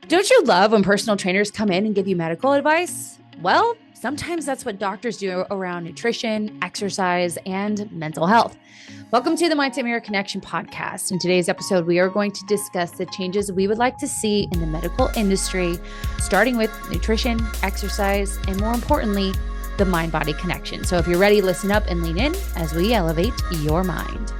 Don't you love when personal trainers come in and give you medical advice? Well, sometimes that's what doctors do around nutrition, exercise, and mental health. Welcome to the Mindset Mirror Connection podcast. In today's episode, we are going to discuss the changes we would like to see in the medical industry, starting with nutrition, exercise, and more importantly, the mind-body connection. So if you're ready, listen up and lean in as we elevate your mind.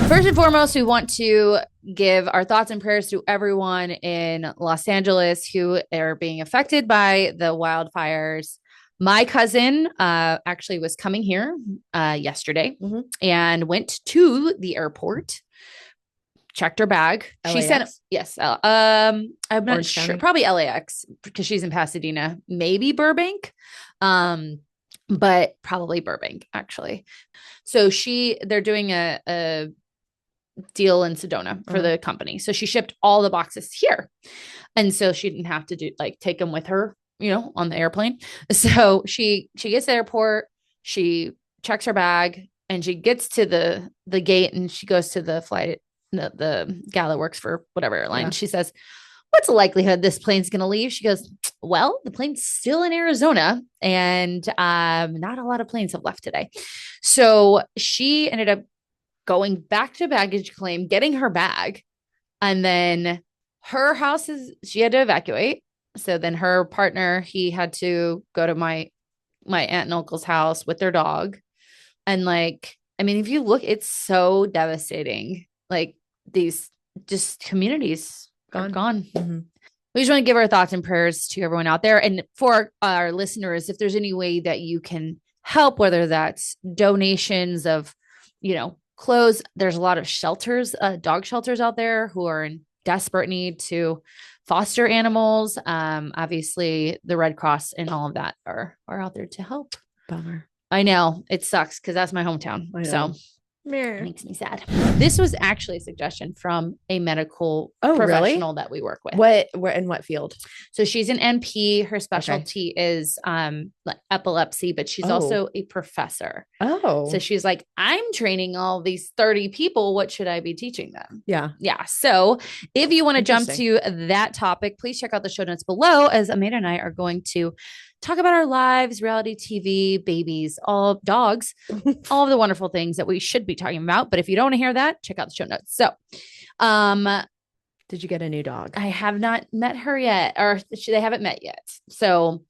First and foremost, we want to give our thoughts and prayers to everyone in Los Angeles who are being affected by the wildfires. My cousin actually was coming here yesterday and went to the airport, checked her bag. LAX? She said, yes. I'm not Orange sure. County? Probably LAX because she's in Pasadena, maybe Burbank. But probably Burbank actually. So they're doing a deal in Sedona for the company. So she shipped all the boxes here. And so she didn't have to take them with her, on the airplane. So she gets to the airport, she checks her bag, and she gets to the gate, and she goes to the flight, the gal that works for whatever airline. Yeah. She says, "What's the likelihood this plane's going to leave?" She goes, "Well, the plane's still in Arizona, and not a lot of planes have left today." So she ended up going back to baggage claim, getting her bag, and then her house she had to evacuate. So then her partner, he had to go to my aunt and uncle's house with their dog. And if you look, it's so devastating. These just communities are gone. Mm-hmm. We just want to give our thoughts and prayers to everyone out there. And for our listeners, if there's any way that you can help, whether that's donations of, clothes, there's a lot of shelters, dog shelters out there who are in desperate need to foster animals. Obviously the Red Cross and all of that are out there to help. Bummer. I know it sucks because that's my hometown. So it makes me sad. This was actually a suggestion from a medical professional that we work with. In what field? So she's an NP. Her specialty is epilepsy, but she's also a professor. Oh. So she's like, I'm training all these 30 people. What should I be teaching them? Yeah. Yeah. So if you want to jump to that topic, please check out the show notes below, as Amanda and I are going to talk about our lives, reality TV, babies, all dogs, all of the wonderful things that we should be talking about. But if you don't want to hear that, check out the show notes. So, did you get a new dog? I have not met her yet, or they haven't met yet. So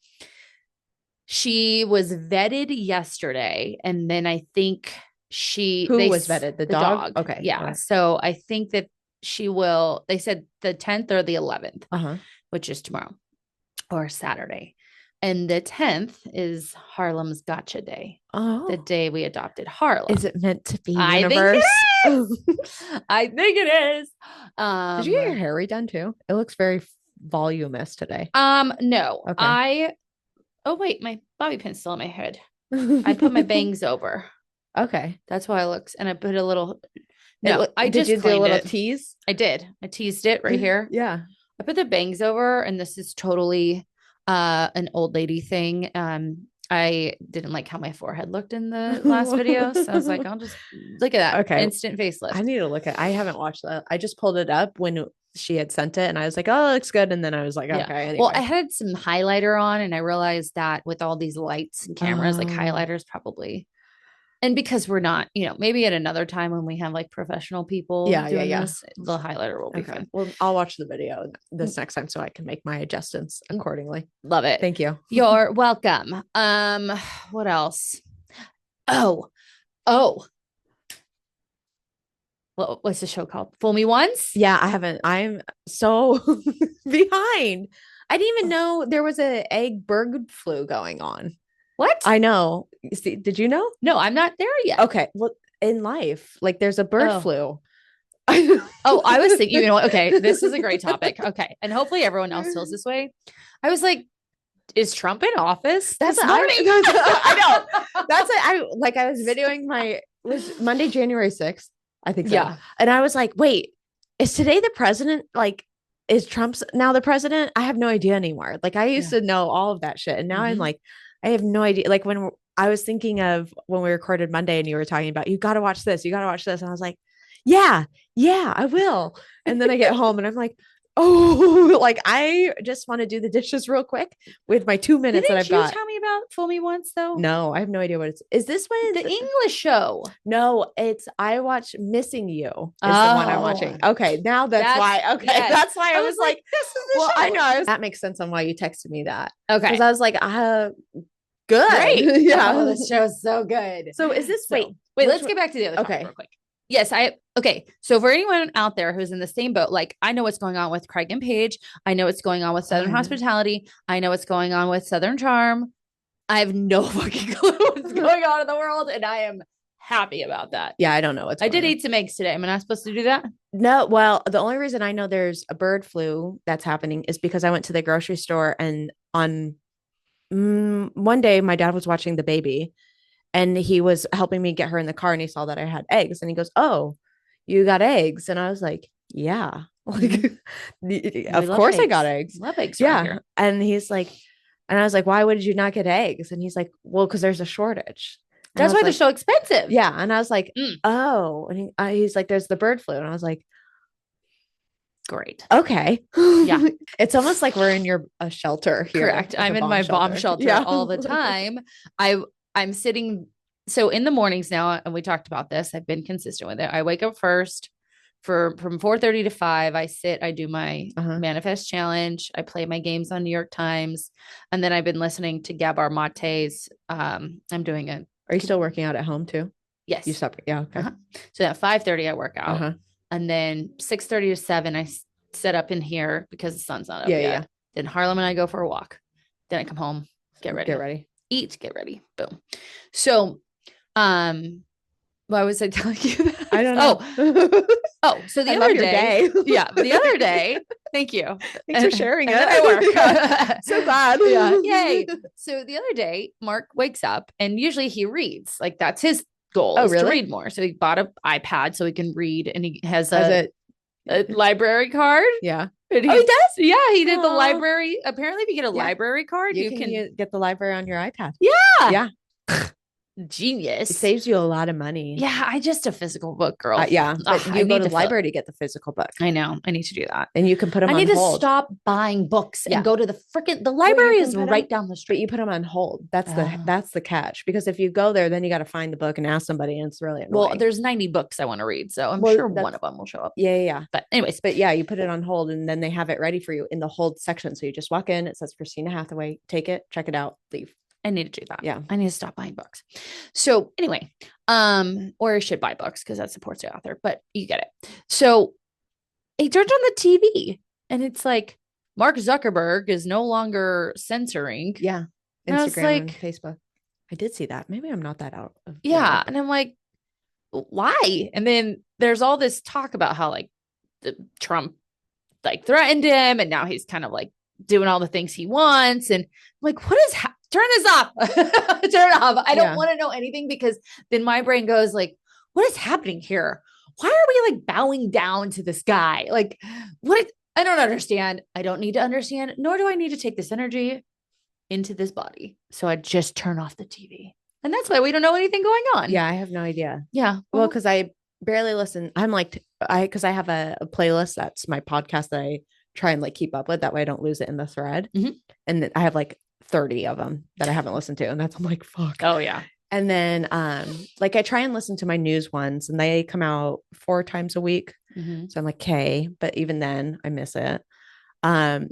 she was vetted yesterday. And then I think Who was vetted? The dog? Okay. Yeah. Right. So I think that they said the 10th or the 11th, which is tomorrow or Saturday. And the 10th is Harlem's Gotcha Day. Oh. The day we adopted Harlem. Is it meant to be universe? I think it is. Did you get your hair redone too? It looks very voluminous today. No. Okay. Oh wait, my bobby pin's still on my head. I put my bangs over. Okay. That's why it looks, and I put a little, did you do a little tease? I did. I teased it right here. Yeah. I put the bangs over, and this is totally an old lady thing. I didn't like how my forehead looked in the last video, so I was like, I'll just look at that. Okay. Instant facelift. I need to look at. I haven't watched that. I just pulled it up when she had sent it, and I was like, oh, it looks good. And then I was like, okay. Anyway. Well, I had some highlighter on, and I realized that with all these lights and cameras, highlighters probably. And because we're not, maybe at another time when we have professional people doing this, the highlighter will be fun. Well, I'll watch the video this next time so I can make my adjustments accordingly. Love it. Thank you. You're welcome. What else? Oh. What's the show called? Fool Me Once? Yeah, I haven't. I'm so behind. I didn't even know there was an egg bird flu going on. What? I know. See, did you know? No, I'm not there yet. Okay. Well, in life, there's a bird flu. I was thinking, okay, this is a great topic. Okay. And hopefully everyone else feels this way. I was like, is Trump in office? I know. That's it. I was videoing was Monday, January 6th. I think so. Yeah. And I was like, wait, is today the president? Is Trump's now the president? I have no idea anymore. I used to know all of that shit. And now I'm like, I have no idea. When I was thinking of when we recorded Monday and you were talking about, you got to watch this. And I was like, Yeah, yeah, I will. And then I get home and I'm like, oh, like I just want to do the dishes real quick with my 2 minutes that Didn't I've you got. tell me about Fool Me Once though? No, I have no idea what it's. Is this The what? English show. No, it's I watch Missing You is the one I'm Oh, watching. Okay, now that's that's why. Okay, yes. that's why I I was was like, like, this is well, the I show. know that makes sense on why you texted me that because Okay, I was like, good, great. Oh, yeah. the show's so good. So is this So wait, which let's get back to the other topic okay, real quick. Yes, I okay. So for anyone out there who's in the same boat, like I know what's going on with Craig and Paige. I know what's going on with Southern Hospitality. I know what's going on with Southern Charm. I have no fucking clue what's going on in the world, and I am happy about that. Yeah, I don't know what's I going did on. eat some eggs today. Am I not supposed to do that? No, well, the only reason I know there's a bird flu that's happening is because I went to the grocery store and on one day my dad was watching the baby and he was helping me get her in the car and he saw that I had eggs and he goes, "Oh, you got eggs?" And I was like, "Yeah." Like of course I got eggs. Love eggs around Yeah. here. And he's like and I was like, "Why would you not get eggs?" And he's like, "Well, because there's a shortage." And I That's was why they're like, so expensive. "Yeah." And I was like, Mm, "Oh." And he's like, "There's the bird flu." And I was like, great. okay. Yeah. It's almost like we're in your a shelter here. Correct. Like I'm a in my bomb shelter Yeah. all the time. I'm sitting so in the mornings now, and we talked about this. I've been consistent with it. I wake up first for from 4:30 to 5. I sit, I do my manifest challenge, I play my games on New York Times, and then I've been listening to Gabor Mate's. I'm doing a Are you still working out at home too? yes. You stop. Yeah. Okay. So at 5:30 I work out. And then 6:30 to 7, I set up in here because the sun's not up yet. Yeah. Then Harlem and I go for a walk. Then I come home, get ready, eat, get ready, boom. So, why was I telling you that? I don't know. So the other day, yeah, the other day, thank you. Thanks for sharing it. I work. So glad. Yeah, yay. So the other day, Mark wakes up and usually he reads. Like that's his goal is to read more. So he bought an iPad so he can read, and he has a library card. Yeah. He does? Yeah, he did the library. Apparently, if you get a library card, you can get the library on your iPad. Yeah. Yeah. Genius. It saves you a lot of money. Yeah, I just a physical book girl. Yeah, but you go to the library to get the physical book. I know. I need to do that. And you can put them on hold. I need to stop buying books and go to the freaking the library is right down the street. But you put them on hold. That's the catch. Because if you go there, then you got to find the book and ask somebody, and it's really annoying. Well, there's 90 books I want to read, so I'm sure one of them will show up. Yeah. But anyways, you put it on hold, and then they have it ready for you in the hold section. So you just walk in. It says Christina Hathaway. Take it, check it out, leave. I need to do that. Yeah. I need to stop buying books. So anyway, or I should buy books because that supports the author, but you get it. So he turned on the TV and it's like Mark Zuckerberg is no longer censoring. Yeah. Instagram and Facebook. I did see that. Maybe I'm not that out of and I'm like, why? And then there's all this talk about how like Trump like threatened him and now he's kind of like doing all the things he wants. And I'm like, what is turn this off. Turn it off. I don't want to know anything because then my brain goes like, what is happening here? Why are we like bowing down to this guy? Like, what? I don't understand. I don't need to understand, nor do I need to take this energy into this body. So I just turn off the TV. And that's why we don't know anything going on. Yeah, I have no idea. Yeah. Well, because I barely listen. I'm like, because I have a playlist that's my podcast that I try and like keep up with. That way I don't lose it in the thread. And I have like 30 of them that I haven't listened to. And that's, I'm like, fuck. Oh yeah. And then, like I try and listen to my news ones and they come out 4 times a week. So I'm like, okay, but even then I miss it. And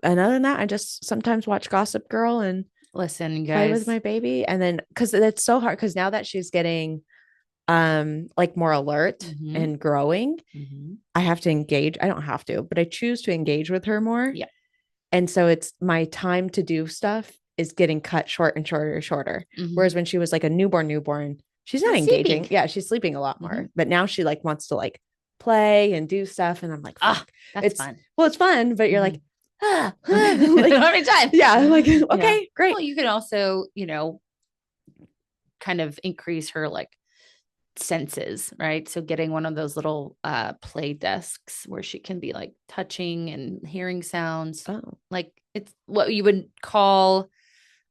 other than that, I just sometimes watch Gossip Girl and listen, guys, play with my baby. And then, cause it's so hard. Cause now that she's getting, like more alert and growing, I have to engage. I don't have to, but I choose to engage with her more. Yeah. And so it's my time to do stuff is getting cut short and shorter and shorter. Whereas when she was like a newborn, she's not engaging. Sleeping. Yeah. She's sleeping a lot more, but now she like wants to like play and do stuff. And I'm like, that's fun. Well, it's fun, but you're like, like, every time. Yeah. Like, okay, great. Well, you can also, kind of increase her like senses, right? So getting one of those little play desks where she can be like touching and hearing sounds. Like it's what you would call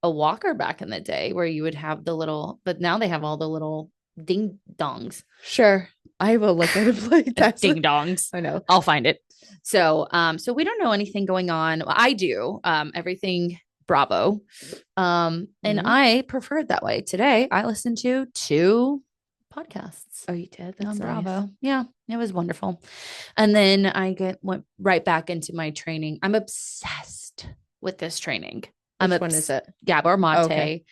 a walker back in the day where you would have the little, but now they have all the little ding dongs. Sure. I will look at it like that's Ding dongs. I know. I'll find it. So, so we don't know anything going on. Well, I do. Everything Bravo. And I prefer it that way. Today, I listened to 2 podcasts Oh, you did? That's on nice. Bravo. Yeah, it was wonderful. And then went right back into my training. I'm obsessed with this training. Which one is it? Gabor Mate. Oh, okay.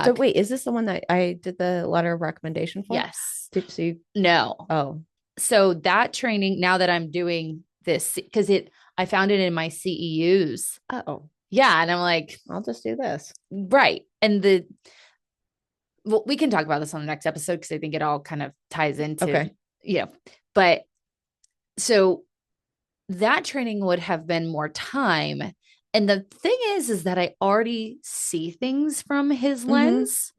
So wait, is this the one that I did the letter of recommendation for? Yes. So you, No. oh, So that training, now that I'm doing this, because I found it in my CEUs. oh, Yeah. And I'm like, I'll just do this. right. And well, we can talk about this on the next episode because I think it all kind of ties into, but so that training would have been more time. And the thing is that I already see things from his lens.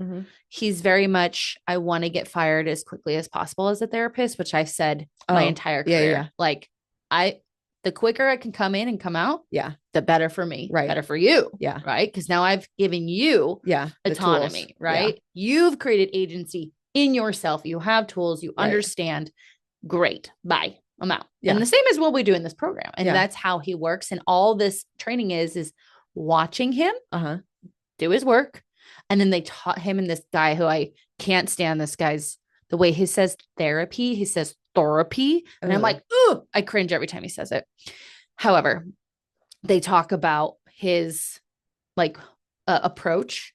He's very much, I want to get fired as quickly as possible as a therapist, which I've said my entire career. Yeah. Like the quicker I can come in and come out, the better for me, right? Better for you, yeah, right? Because now I've given you, autonomy, right? You've created agency in yourself. You have tools. You understand. Great. Bye. I'm out. And the same as what we do in this program, and that's how he works. And all this training is watching him do his work, and then they taught him and this guy who I can't stand. This guy's the way he says therapy. He says therapy. And I'm like, ooh, I cringe every time he says it. However, they talk about his approach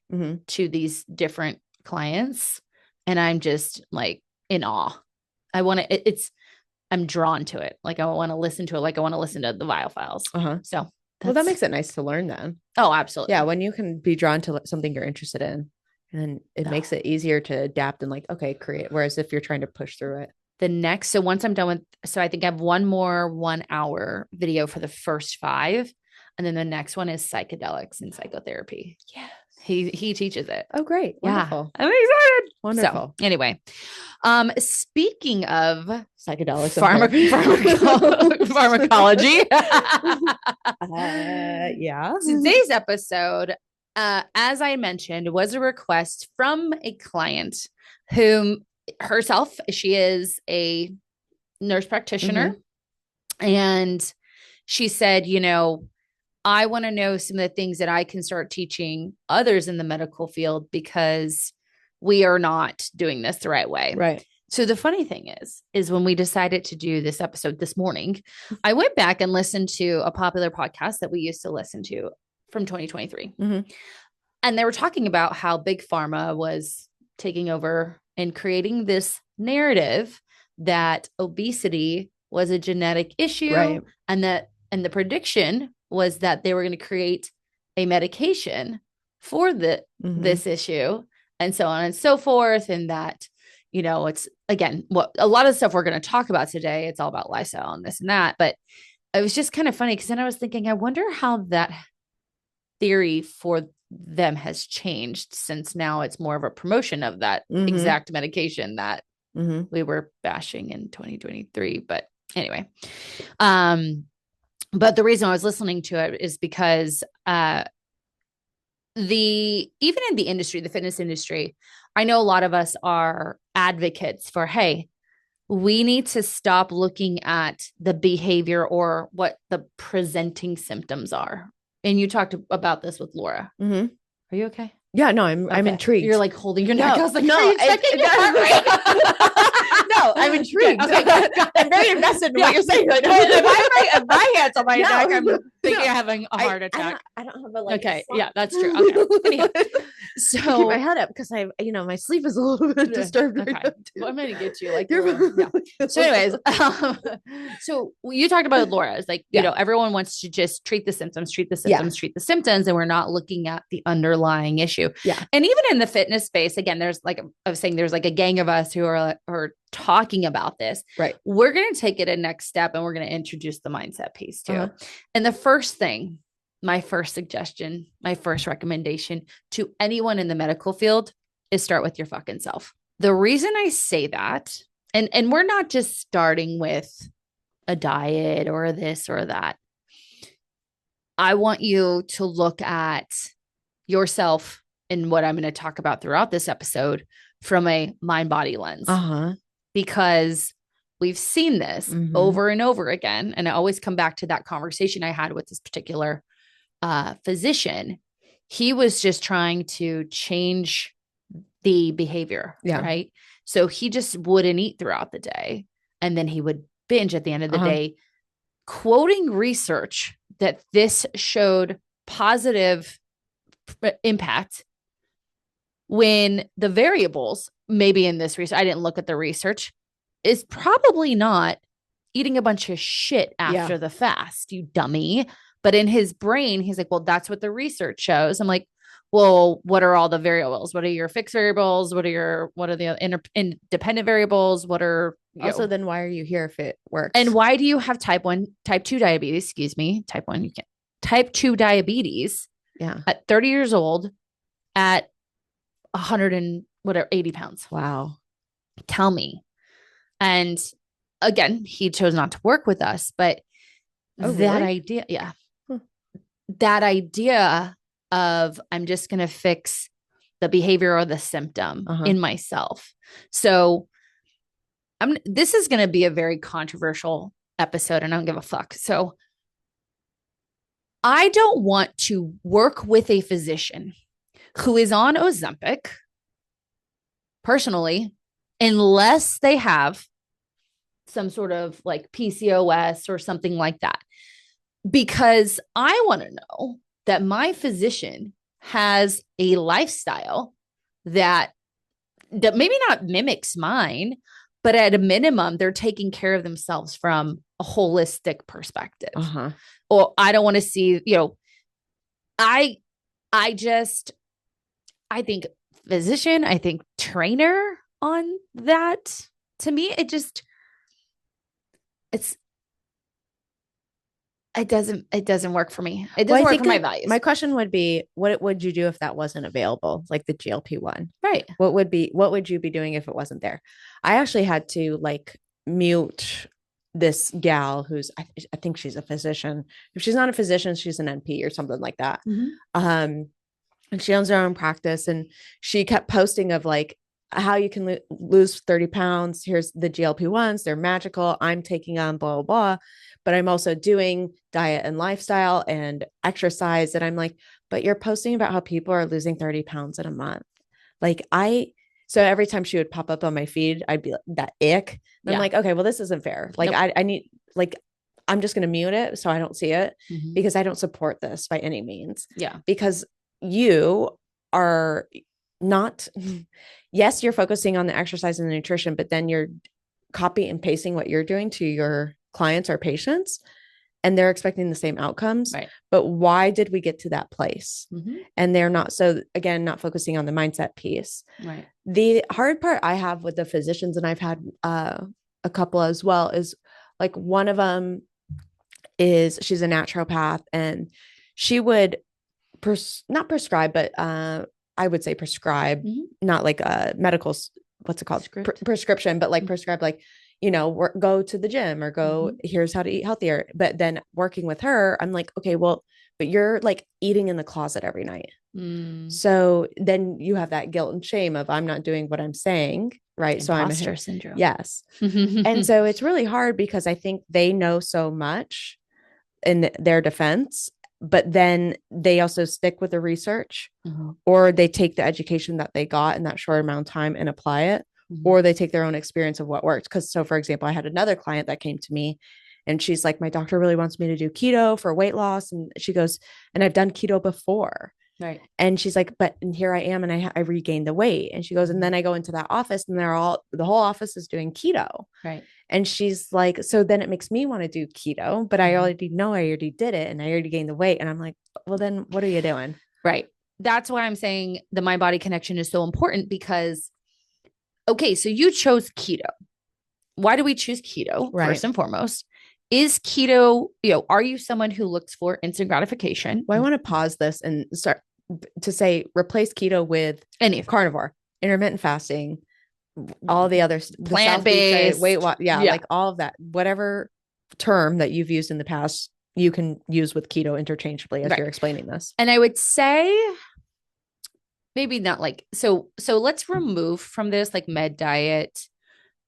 to these different clients. And I'm just like in awe. I'm drawn to it. Like I want to listen to it. Like I want to listen to the Vial Files. So that makes it nice to learn then. Oh, absolutely. Yeah. When you can be drawn to something you're interested in, and it makes it easier to adapt and create. Whereas if you're trying to push through it. So once I'm done so I think I have one more 1 hour video for the first 5. And then the next one is psychedelics and psychotherapy. Yes. He teaches it. Oh, great. Wonderful. Yeah. I'm excited. Wonderful. So anyway, speaking of psychedelics, pharmacology. Yeah. Today's episode, as I mentioned, was a request from a client whom herself, she is a nurse practitioner. And she said, I want to know some of the things that I can start teaching others in the medical field because we are not doing this the right way. Right. So the funny thing is when we decided to do this episode this morning, I went back and listened to a popular podcast that we used to listen to from 2023. And they were talking about how big pharma was taking over and creating this narrative that obesity was a genetic issue. Right. And the prediction was that they were going to create a medication for this issue and so on and so forth. And that, it's again, what a lot of stuff we're going to talk about today, it's all about lifestyle and this and that. But it was just kind of funny because then I was thinking, I wonder how that theory for them has changed since now it's more of a promotion of that exact medication that we were bashing in 2023. But anyway, but the reason I was listening to it is because even in the industry, the fitness industry, I know a lot of us are advocates for, hey, we need to stop looking at the behavior or what the presenting symptoms are. And you talked about this with Laura. Are you okay? Yeah, no, I'm intrigued. You're like holding your neck. I was like, no, no, I'm intrigued. Okay, I'm very invested in what you're saying. Like, if my hand's on my neck, I'm thinking of having a heart attack. I don't have a okay. Yeah, that's true. Okay. Anyhow, so keep my head up because my sleep is a little bit disturbed. Okay. Well, I'm gonna get you like So anyways, so you talked about Laura. It's like, everyone wants to just treat the symptoms, treat the symptoms, and we're not looking at the underlying issue. Yeah. And even in the fitness space, again, there's like I was saying, there's like a gang of us who are talking about this. Right. We're going to take it a next step and we're going to introduce the mindset piece too. And the first thing, my first suggestion, my first recommendation to anyone in the medical field is start with your fucking self. The reason I say that, and we're not just starting with a diet or this or that. I want you to look at yourself and what I'm going to talk about throughout this episode from a mind-body lens. Because we've seen this Mm-hmm. over and over again. And I always come back to that conversation I had with this particular physician. He was just trying to change the behavior, Yeah. right? So he just wouldn't eat throughout the day. And then he would binge at the end of the Uh-huh. day, quoting research that this showed positive impact when the variables, maybe in this research, I didn't look at the research, is probably not eating a bunch of shit Yeah. after the fast, you dummy. But in his brain, he's like, well, that's what the research shows. I'm like, well, what are all the variables? What are your fixed variables? What are the independent variables? What are, Also, then why are you here if it and works? why do you have type 2 diabetes? Excuse me, type 1, you can't. Type 2 diabetes Yeah. at 30 years old at 100 and whatever, 80 pounds. Wow. Tell me. And again, he chose not to work with us, but Oh, that really? idea, yeah, Huh. that idea of I'm just going to fix the behavior or the symptom Uh-huh. in myself. So this is going to be a very controversial episode and I don't give a fuck. So I don't want to work with a physician who is on Ozempic personally, unless they have some sort of like PCOS or something like that. Because I want to know that my physician has a lifestyle that maybe not mimics mine, but at a minimum, they're taking care of themselves from a holistic perspective. Uh-huh. Or I don't want to see, I I just I think physician, I think trainer on that. To me, it's it doesn't work for me. It Well, doesn't I work for think my like values. my question would be, what would you do if that wasn't available, like the GLP-1? Right. What would you be doing if it wasn't there? I actually had to like mute this gal who's I think she's a physician. If she's not a physician, she's an NP or something like that. Mm-hmm. Um, and she owns her own practice, and she kept posting of like how you can lose 30 pounds. Here's the GLP-1s, they're magical. I'm taking on blah, blah, blah. But I'm also doing diet and lifestyle and exercise. And I'm like, but you're posting about how people are losing 30 pounds in a month. Like so every time she would pop up on my feed, I'd be like, that ick. And I'm Yeah. like, okay, well, this isn't fair. Like Nope. I need, like, I'm just going to mute it so I don't see it Mm-hmm. because I don't support this by any means. Yeah. Because you are not, yes, you're focusing on the exercise and the nutrition, but then you're copy and pasting what you're doing to your clients or patients, and they're expecting the same outcomes. Right. But why did we get to that place? Mm-hmm. And they're not, so again, not focusing on the mindset piece. Right. The hard part I have with the physicians, and I've had a couple as well, is like one of them is she's a naturopath, and she would not prescribe, but I would say prescribe, not like a medical, what's it called? Prescription, but like prescribe, like, go to the gym or go, here's how to eat healthier. But then working with her, I'm like, okay, well, but you're like eating in the closet every night. So then you have that guilt and shame of I'm not doing what I'm saying. Right. Imposter syndrome. Yes. And so it's really hard because I think they know so much in their defense, but then they also stick with the research, or they take the education that they got in that short amount of time and apply it, or they take their own experience of what worked. Because so, for example, I had another client that came to me and she's like, my doctor really wants me to do keto for weight loss. And she goes, and I've done keto before. Right. And she's like, but and here I am, and I regained the weight. And she goes, and then I go into that office and the whole office is doing keto. Right. And she's like, so then it makes me want to do keto, but I already know I already did it and I already gained the weight. And I'm like, well, then what are you doing? Right. That's why I'm saying the mind body connection is so important because, okay, so you chose keto. Why do we choose keto? Right. First and foremost, is keto, are you someone who looks for instant gratification? Well, I want to pause this and start to say, replace keto with any carnivore, intermittent fasting, all the other plant-based, weight loss, like all of that, whatever term that you've used in the past, you can use with keto interchangeably as you're explaining this. And I would say maybe not like, so let's remove from this like med diet,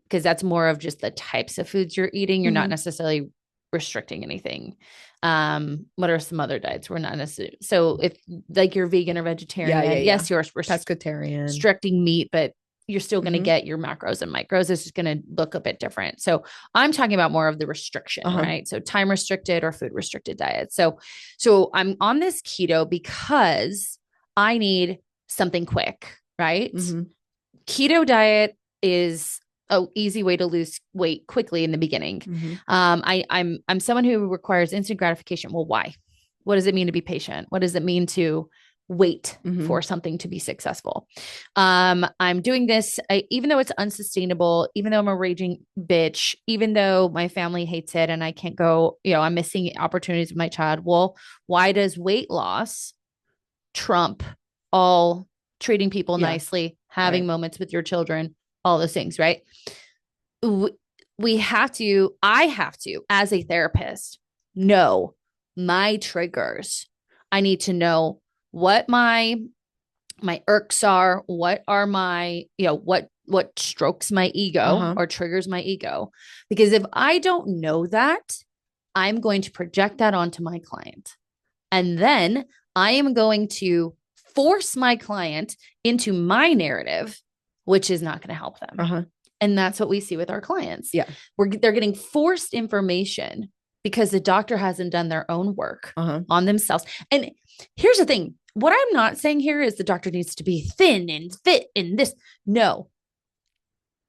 because that's more of just the types of foods you're eating. You're not necessarily restricting anything. What are some other diets? We're not necessarily, so if like you're vegan or vegetarian, yes, you're pescatarian, restricting meat, but you're still going to get your macros and micros. It's just going to look a bit different. So I'm talking about more of the restriction, right? So time restricted or food restricted diet. So I'm on this keto because I need something quick, right? Keto diet is a easy way to lose weight quickly in the beginning. I'm someone who requires instant gratification. Well, why? What does it mean to be patient? What does it mean to wait for something to be successful? I'm doing this, even though it's unsustainable, even though I'm a raging bitch, even though my family hates it and I can't go, I'm missing opportunities with my child. Well, why does weight loss trump all treating people nicely, having moments with your children, all those things, right? I have to, as a therapist, know my triggers. I need to know what my irks are, what are my, what strokes my ego or triggers my ego. Because if I don't know that, I'm going to project that onto my client. And then I am going to force my client into my narrative, which is not going to help them. And that's what we see with our clients. They're getting forced information because the doctor hasn't done their own work on themselves. And here's the thing. What I'm not saying here is the doctor needs to be thin and fit and this. No.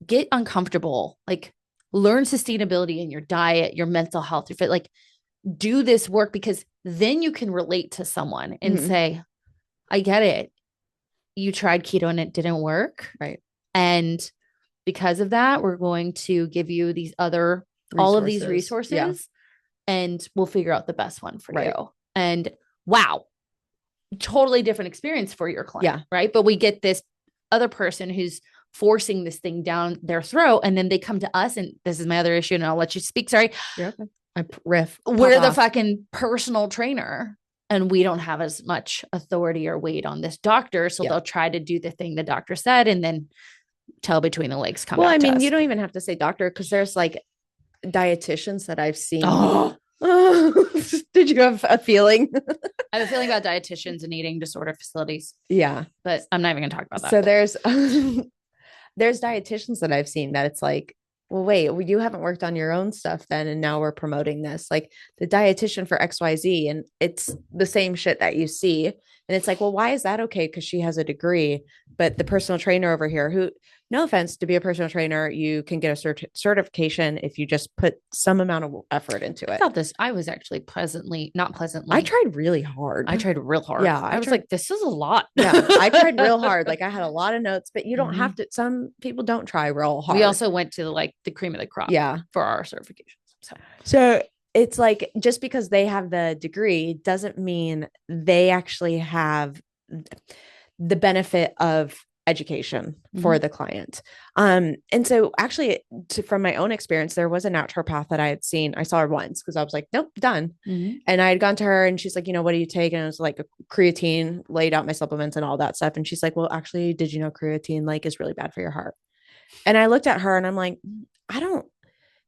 Get uncomfortable. Like, learn sustainability in your diet, your mental health, your fit. Like, do this work, because then you can relate to someone and say, I get it. You tried keto and it didn't work. Right. And because of that, we're going to give you these other, all of these resources, and we'll figure out the best one for you. And wow, totally different experience for your client. Right. But we get this other person who's forcing this thing down their throat, and then they come to us, and this is my other issue, and I'll let you speak. Sorry. I riff. We're the fucking personal trainer, and we don't have as much authority or weight on this doctor. So they'll try to do the thing the doctor said, and then tail between the legs come. Well, I mean, you don't even have to say doctor, because there's like dietitians that I've seen. Did you have a feeling? I have a feeling about dietitians and eating disorder facilities. Yeah. But I'm not even going to talk about that. So there's dietitians that I've seen that it's like, well, wait, you haven't worked on your own stuff then, and now we're promoting this. Like, the dietitian for XYZ, and it's the same shit that you see. And it's like, well, why is that okay? Because she has a degree. But the personal trainer over here, who, no offense, to be a personal trainer, you can get a certification if you just put some amount of effort into it. I was actually not pleasantly. I tried really hard. I tried real hard. Yeah. I was like, this is a lot. Yeah. I tried real hard. Like, I had a lot of notes, but you don't have to. Some people don't try real hard. We also went to the cream of the crop. For our certifications. So it's like, just because they have the degree doesn't mean they actually have the benefit of education for the client. And so actually, from my own experience, there was a naturopath that I had seen. I saw her once because I was like, nope, done. And I had gone to her, and she's like, what do you take? And it was like a creatine, laid out my supplements and all that stuff. And she's like, well, actually, did you know creatine is really bad for your heart? And I looked at her and I'm like, I don't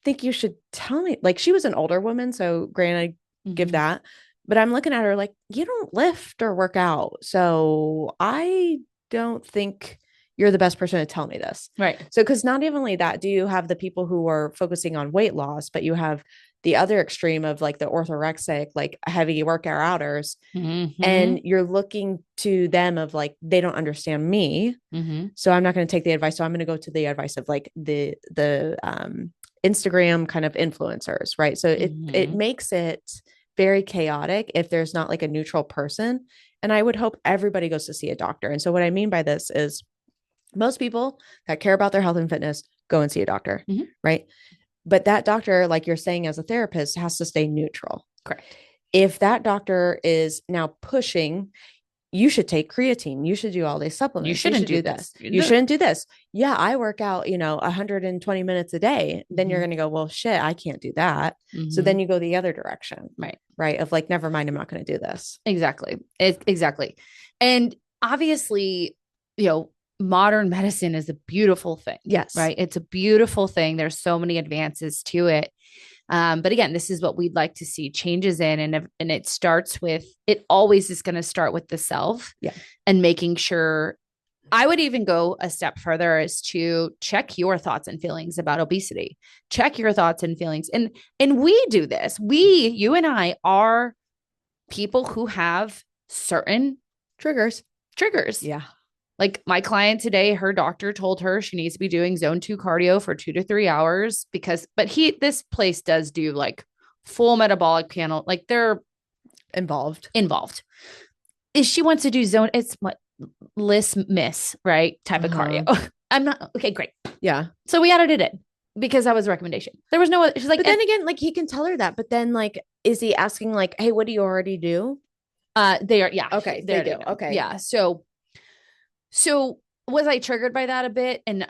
think you should tell me. Like, she was an older woman, so granted, give that. But I'm looking at her like, you don't lift or work out. So I don't think you're the best person to tell me this. Right. So, because not even only that, do you have the people who are focusing on weight loss, but you have the other extreme of like the orthorexic, like heavy workout outers. And you're looking to them of like, they don't understand me. So I'm not going to take the advice. So I'm going to go to the advice of like the Instagram kind of influencers. Right. So it makes it very chaotic if there's not like a neutral person. And I would hope everybody goes to see a doctor. And so what I mean by this is, most people that care about their health and fitness go and see a doctor, right? But that doctor, like you're saying, as a therapist, has to stay neutral. Correct. If that doctor is now pushing, you should take creatine, you should do all these supplements, you shouldn't do this. You shouldn't do this. Yeah, I work out, 120 minutes a day. Then you're going to go, well, shit, I can't do that. So then you go the other direction. Right. Of like, never mind, I'm not going to do this. Exactly. Exactly. And obviously, modern medicine is a beautiful thing. Yes. Right. It's a beautiful thing. There's so many advances to it. But again, this is what we'd like to see changes in. And it starts with, it always is going to start with the self. Yeah. And making sure, I would even go a step further as to check your thoughts and feelings about obesity. Check your thoughts and feelings. And we do this. You and I are people who have certain triggers. Yeah. Like my client today, her doctor told her she needs to be doing zone 2 cardio for 2 to 3 hours this place does do like full metabolic panel. Like they're involved. Is she wants to do it's what miss, right? Type of cardio. I'm not, okay, great. Yeah. So we added it in because that was a recommendation. There was no, she's like, but then again, like he can tell her that, but then like, is he asking like, hey, what do you already do? They are, yeah. Okay. They do. Okay. Yeah. So was I triggered by that a bit? And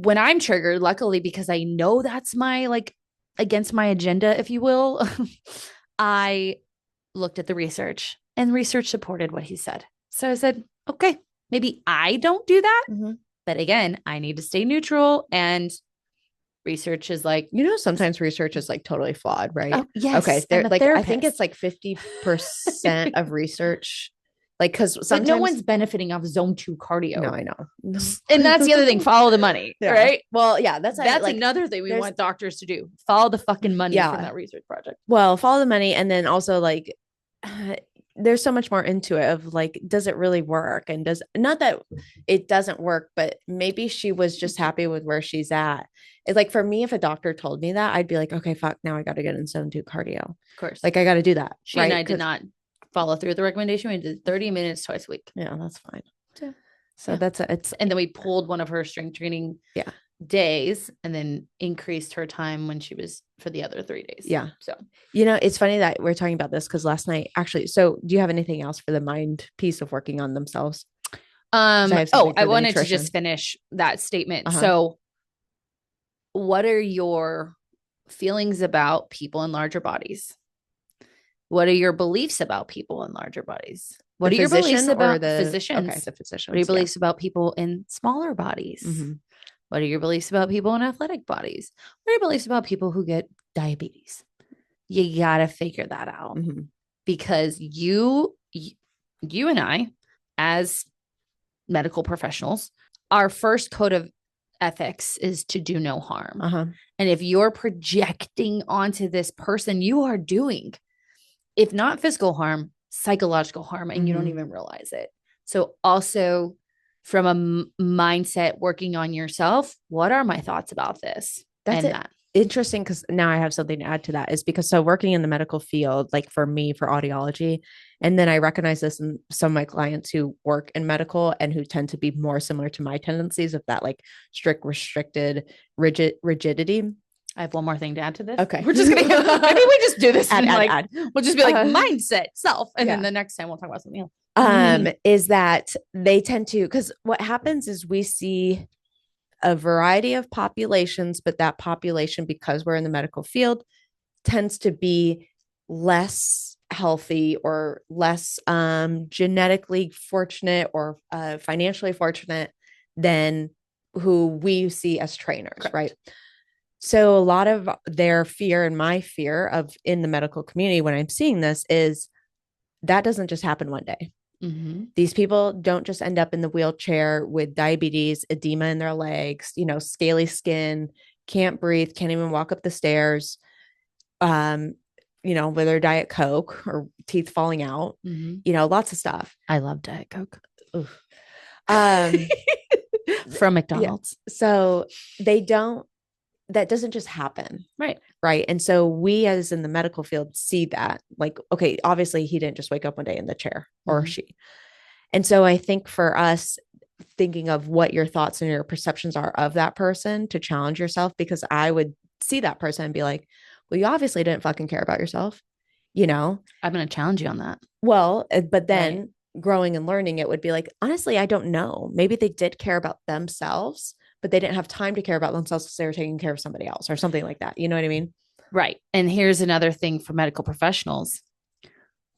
when I'm triggered, luckily, because I know that's my like against my agenda, if you will, I looked at the research and research supported what he said. So I said, okay, maybe I don't do that. Mm-hmm. But again, I need to stay neutral, and research is like, sometimes research is like totally flawed, right? Oh, yes. Okay. They're like, I think it's like 50% of research. Like, because sometimes no one's benefiting off zone 2 cardio. No, I know. And that's the other thing. Follow the money, right? Well, yeah, that's like, another thing we want doctors to do. Follow the fucking money from that research project. Well, follow the money. And then also like, there's so much more into it of like, does it really work? And not that it doesn't work, but maybe she was just happy with where she's at. It's like, for me, if a doctor told me that, I'd be like, okay, fuck, now I got to get in zone 2 cardio. Of course. Like I got to do that. She and I did not follow through with the recommendation. We did 30 minutes twice a week. Yeah, that's fine. So that's and then we pulled one of her strength training days and then increased her time when she was for the other 3 days. Yeah. So, it's funny that we're talking about this because last night, actually, so do you have anything else for the mind piece of working on themselves? I wanted to just finish that statement. So what are your feelings about people in larger bodies? What are your beliefs about people in larger bodies? What are your beliefs about physicians? Okay, the physicians. What are your beliefs about people in smaller bodies? Mm-hmm. What are your beliefs about people in athletic bodies? What are your beliefs about people who get diabetes? You got to figure that out because you and I, as medical professionals, our first code of ethics is to do no harm. And if you're projecting onto this person, you are doing, if not physical harm, psychological harm, and you don't even realize it. So also from a mindset working on yourself, what are my thoughts about this? That's interesting, because now I have something to add to that, is because so working in the medical field, like for me, for audiology, and then I recognize this in some of my clients who work in medical and who tend to be more similar to my tendencies of that, like strict, restricted, rigidity. I have one more thing to add to this. Okay. We're just going to, maybe we just do this. Add. We'll just be like mindset, self. And then the next time we'll talk about something else. Is that they tend to, because what happens is we see a variety of populations, but that population, because we're in the medical field, tends to be less healthy or less genetically fortunate or financially fortunate than who we see as trainers. Correct. Right? So a lot of their fear and my fear of in the medical community when I'm seeing this is that doesn't just happen one day. These people don't just end up in the wheelchair with diabetes, edema in their legs, scaly skin, can't breathe, can't even walk up the stairs, with their Diet Coke or teeth falling out, lots of stuff. I love Diet Coke. From McDonald's. Yeah. So that doesn't just happen. Right. And so we, as in the medical field, see that like, okay, obviously he didn't just wake up one day in the chair or she. And so I think for us, thinking of what your thoughts and your perceptions are of that person to challenge yourself, because I would see that person and be like, well, you obviously didn't fucking care about yourself. I'm going to challenge you on that. Well, but then growing and learning, it would be like, honestly, I don't know. Maybe they did care about themselves, but they didn't have time to care about themselves because they were taking care of somebody else or something like that. You know what I mean? Right. And here's another thing for medical professionals,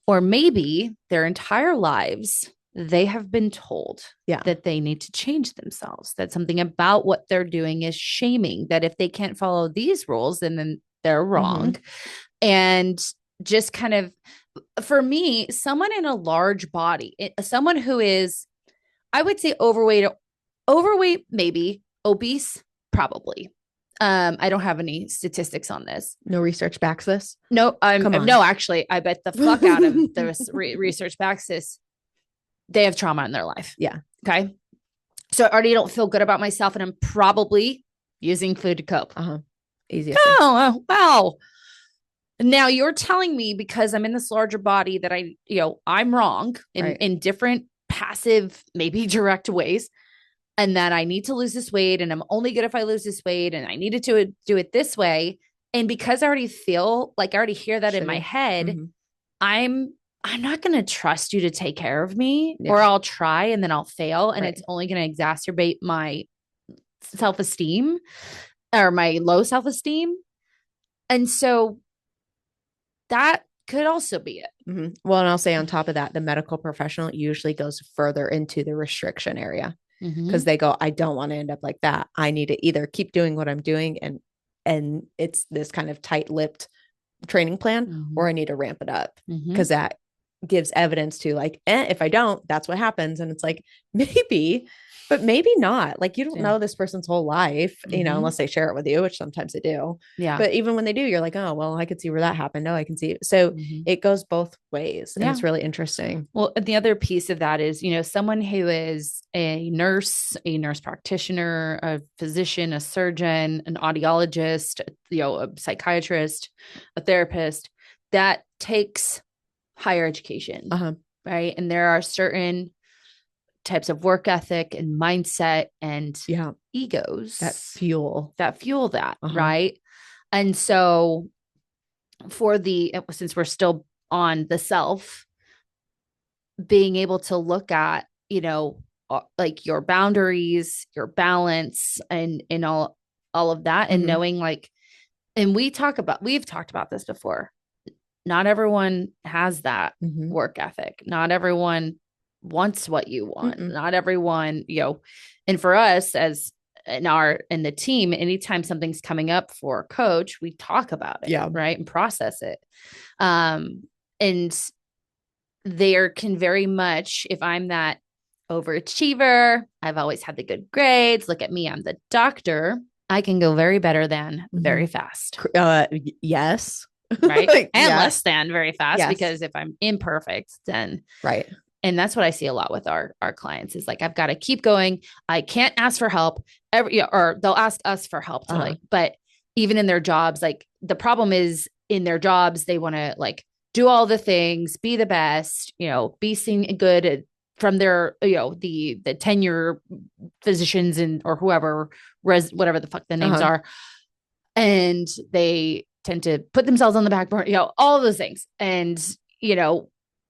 or maybe their entire lives, they have been told that they need to change themselves, that something about what they're doing is shaming, that if they can't follow these rules, then they're wrong. And just kind of, for me, someone in a large body, someone who is, I would say overweight, maybe obese, probably. I don't have any statistics on this. No research backs this. No, no, actually, I bet the fuck out of this research backs this. They have trauma in their life. Yeah. Okay. So I already don't feel good about myself, and I'm probably using food to cope. Easy. Oh, wow. Now you're telling me, because I'm in this larger body, that I'm wrong in different passive, maybe direct ways, and that I need to lose this weight, and I'm only good if I lose this weight, and I needed to do it this way. And because I already feel like I already hear that in my head, I'm not going to trust you to take care of me, or I'll try and then I'll fail. And it's only going to exacerbate my self-esteem or my low self-esteem. And so that could also be it. Well, and I'll say on top of that, the medical professional usually goes further into the restriction area, because they go, I don't want to end up like that. I need to either keep doing what I'm doing, and it's this kind of tight-lipped training plan, or I need to ramp it up, because that gives evidence to like, if I don't, that's what happens. And it's like, maybe, but maybe not. Like, you don't know this person's whole life, unless they share it with you, which sometimes they do. Yeah. But even when they do, you're like, oh, well, I could see where that happened. No, I can see it. So it goes both ways. And it's really interesting. Well, the other piece of that is, someone who is a nurse practitioner, a physician, a surgeon, an audiologist, a psychiatrist, a therapist, that takes higher education, right? And there are certain types of work ethic and mindset and egos that fuel that, right? And so since we're still on the self, being able to look at, like your boundaries, your balance, and all of that, and knowing like, and we've talked about this before. Not everyone has that work ethic. Not everyone wants what you want. Not everyone, and for us as in the team, anytime something's coming up for a coach, we talk about it, right? And process it. And there can very much, if I'm that overachiever, I've always had the good grades, look at me, I'm the doctor, I can go very better than very fast. Yes. Right. And less than very fast, because if I'm imperfect, then and that's what I see a lot with our clients is like, I've got to keep going. I can't ask for help or they'll ask us for help to but even in their jobs, like the problem is in their jobs, they want to like do all the things, be the best, be seen good from their, the tenure physicians or whoever, whatever the fuck the names are. And they tend to put themselves on the back burner, all of those things. And,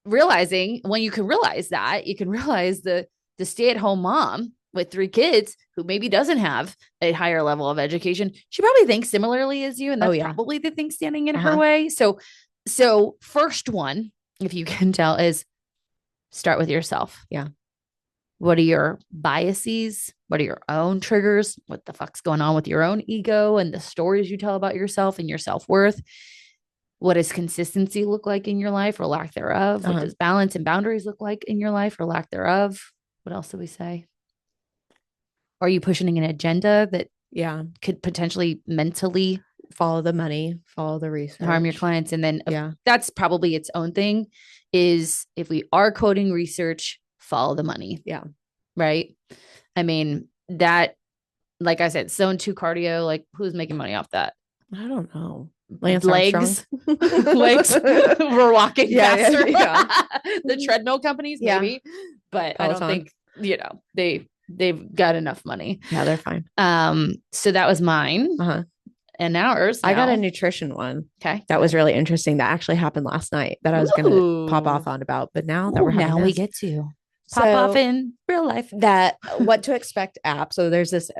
realizing when you can realize that, you can realize the stay-at-home mom with 3 kids who maybe doesn't have a higher level of education. She probably thinks similarly as you. And that's probably the thing standing in her way. So first one, if you can tell, is start with yourself. Yeah. What are your biases? What are your own triggers? What the fuck's going on with your own ego and the stories you tell about yourself and your self-worth? What does consistency look like in your life or lack thereof? What does balance and boundaries look like in your life or lack thereof? What else do we say? Are you pushing an agenda that could potentially mentally follow the money, follow the research, harm your clients? And then that's probably its own thing, is if we are quoting research, follow the money. Yeah. Right. I mean, that, like I said, zone 2 cardio, like who's making money off that? I don't know. Legs. Legs. We're walking faster. The treadmill companies, maybe. But I don't think, they've got enough money. Yeah, they're fine. So that was mine. And ours. I got a nutrition one. Okay. That was really interesting. That actually happened last night that I was going to pop off on about, but now that we're having we get to pop off in real life. That what to expect app. So there's this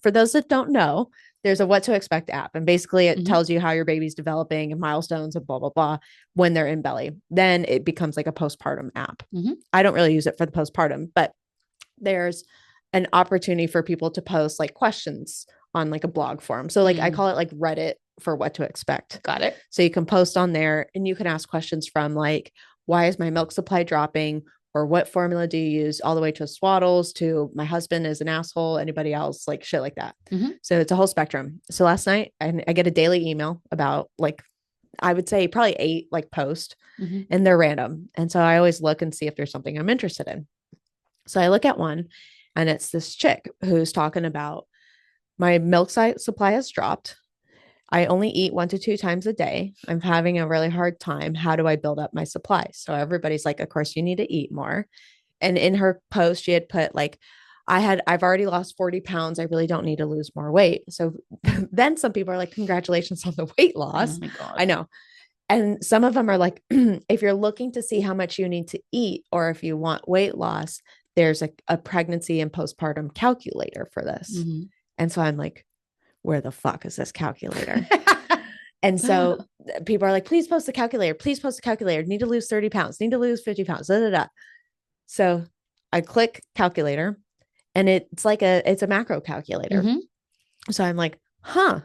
for those that don't know, there's a what to expect app, and basically it Mhm. tells you how your baby's developing and milestones and blah blah blah when they're in belly. Then it becomes like a postpartum app. Mhm. I don't really use it for the postpartum, but there's an opportunity for people to post like questions on like a blog forum. So like I Mm. call it like Reddit for what to expect. Got it. So you can post on there and you can ask questions from like, why is my milk supply dropping? Or what formula do you use, all the way to swaddles, to my husband is an asshole, anybody else, like shit like that. Mhm. So it's a whole spectrum. So last night I get a daily email about like, I would say probably 8 like posts, Mhm. and they're random. And so I always look and see if there's something I'm interested in. So I look at one, and it's this chick who's talking about, my milk supply has dropped. I only eat 1 to 2 times a day. I'm having a really hard time. How do I build up my supply? So everybody's like, of course, you need to eat more. And in her post, she had put like, I've already lost 40 pounds. I really don't need to lose more weight. So then some people are like, congratulations on the weight Oh loss. my God. I know. And some of them are like, if you're looking to see how much you need to eat, or if you want weight loss, there's a pregnancy and postpartum calculator for this. Mhm. And so I'm like, where the fuck is this calculator? And so people are like, please post the calculator. Please post the calculator. Need to lose 30 pounds. Need to lose 50 pounds. Da, da, da. So I click calculator, and it's like it's a macro calculator. Mhm. So I'm like, huh,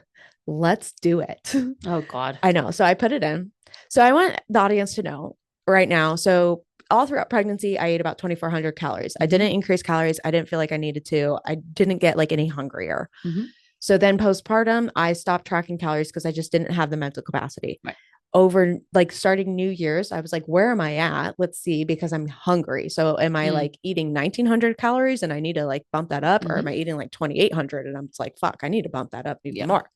let's do it. Oh God. I know. So I put it in. So I want the audience to know right now. So all throughout pregnancy, I ate about 2,400 calories. I didn't increase calories. I didn't feel like I needed to. I didn't get like any hungrier. Mhm. So then postpartum, I stopped tracking calories because I just didn't have the mental capacity. Right. Over like starting New Year's, I was like, where am I at? Let's see, because I'm hungry. So am I like eating 1,900 calories and I need to like bump that up? Or am I eating like 2,800? And I'm just like, fuck, I need to bump that up even more.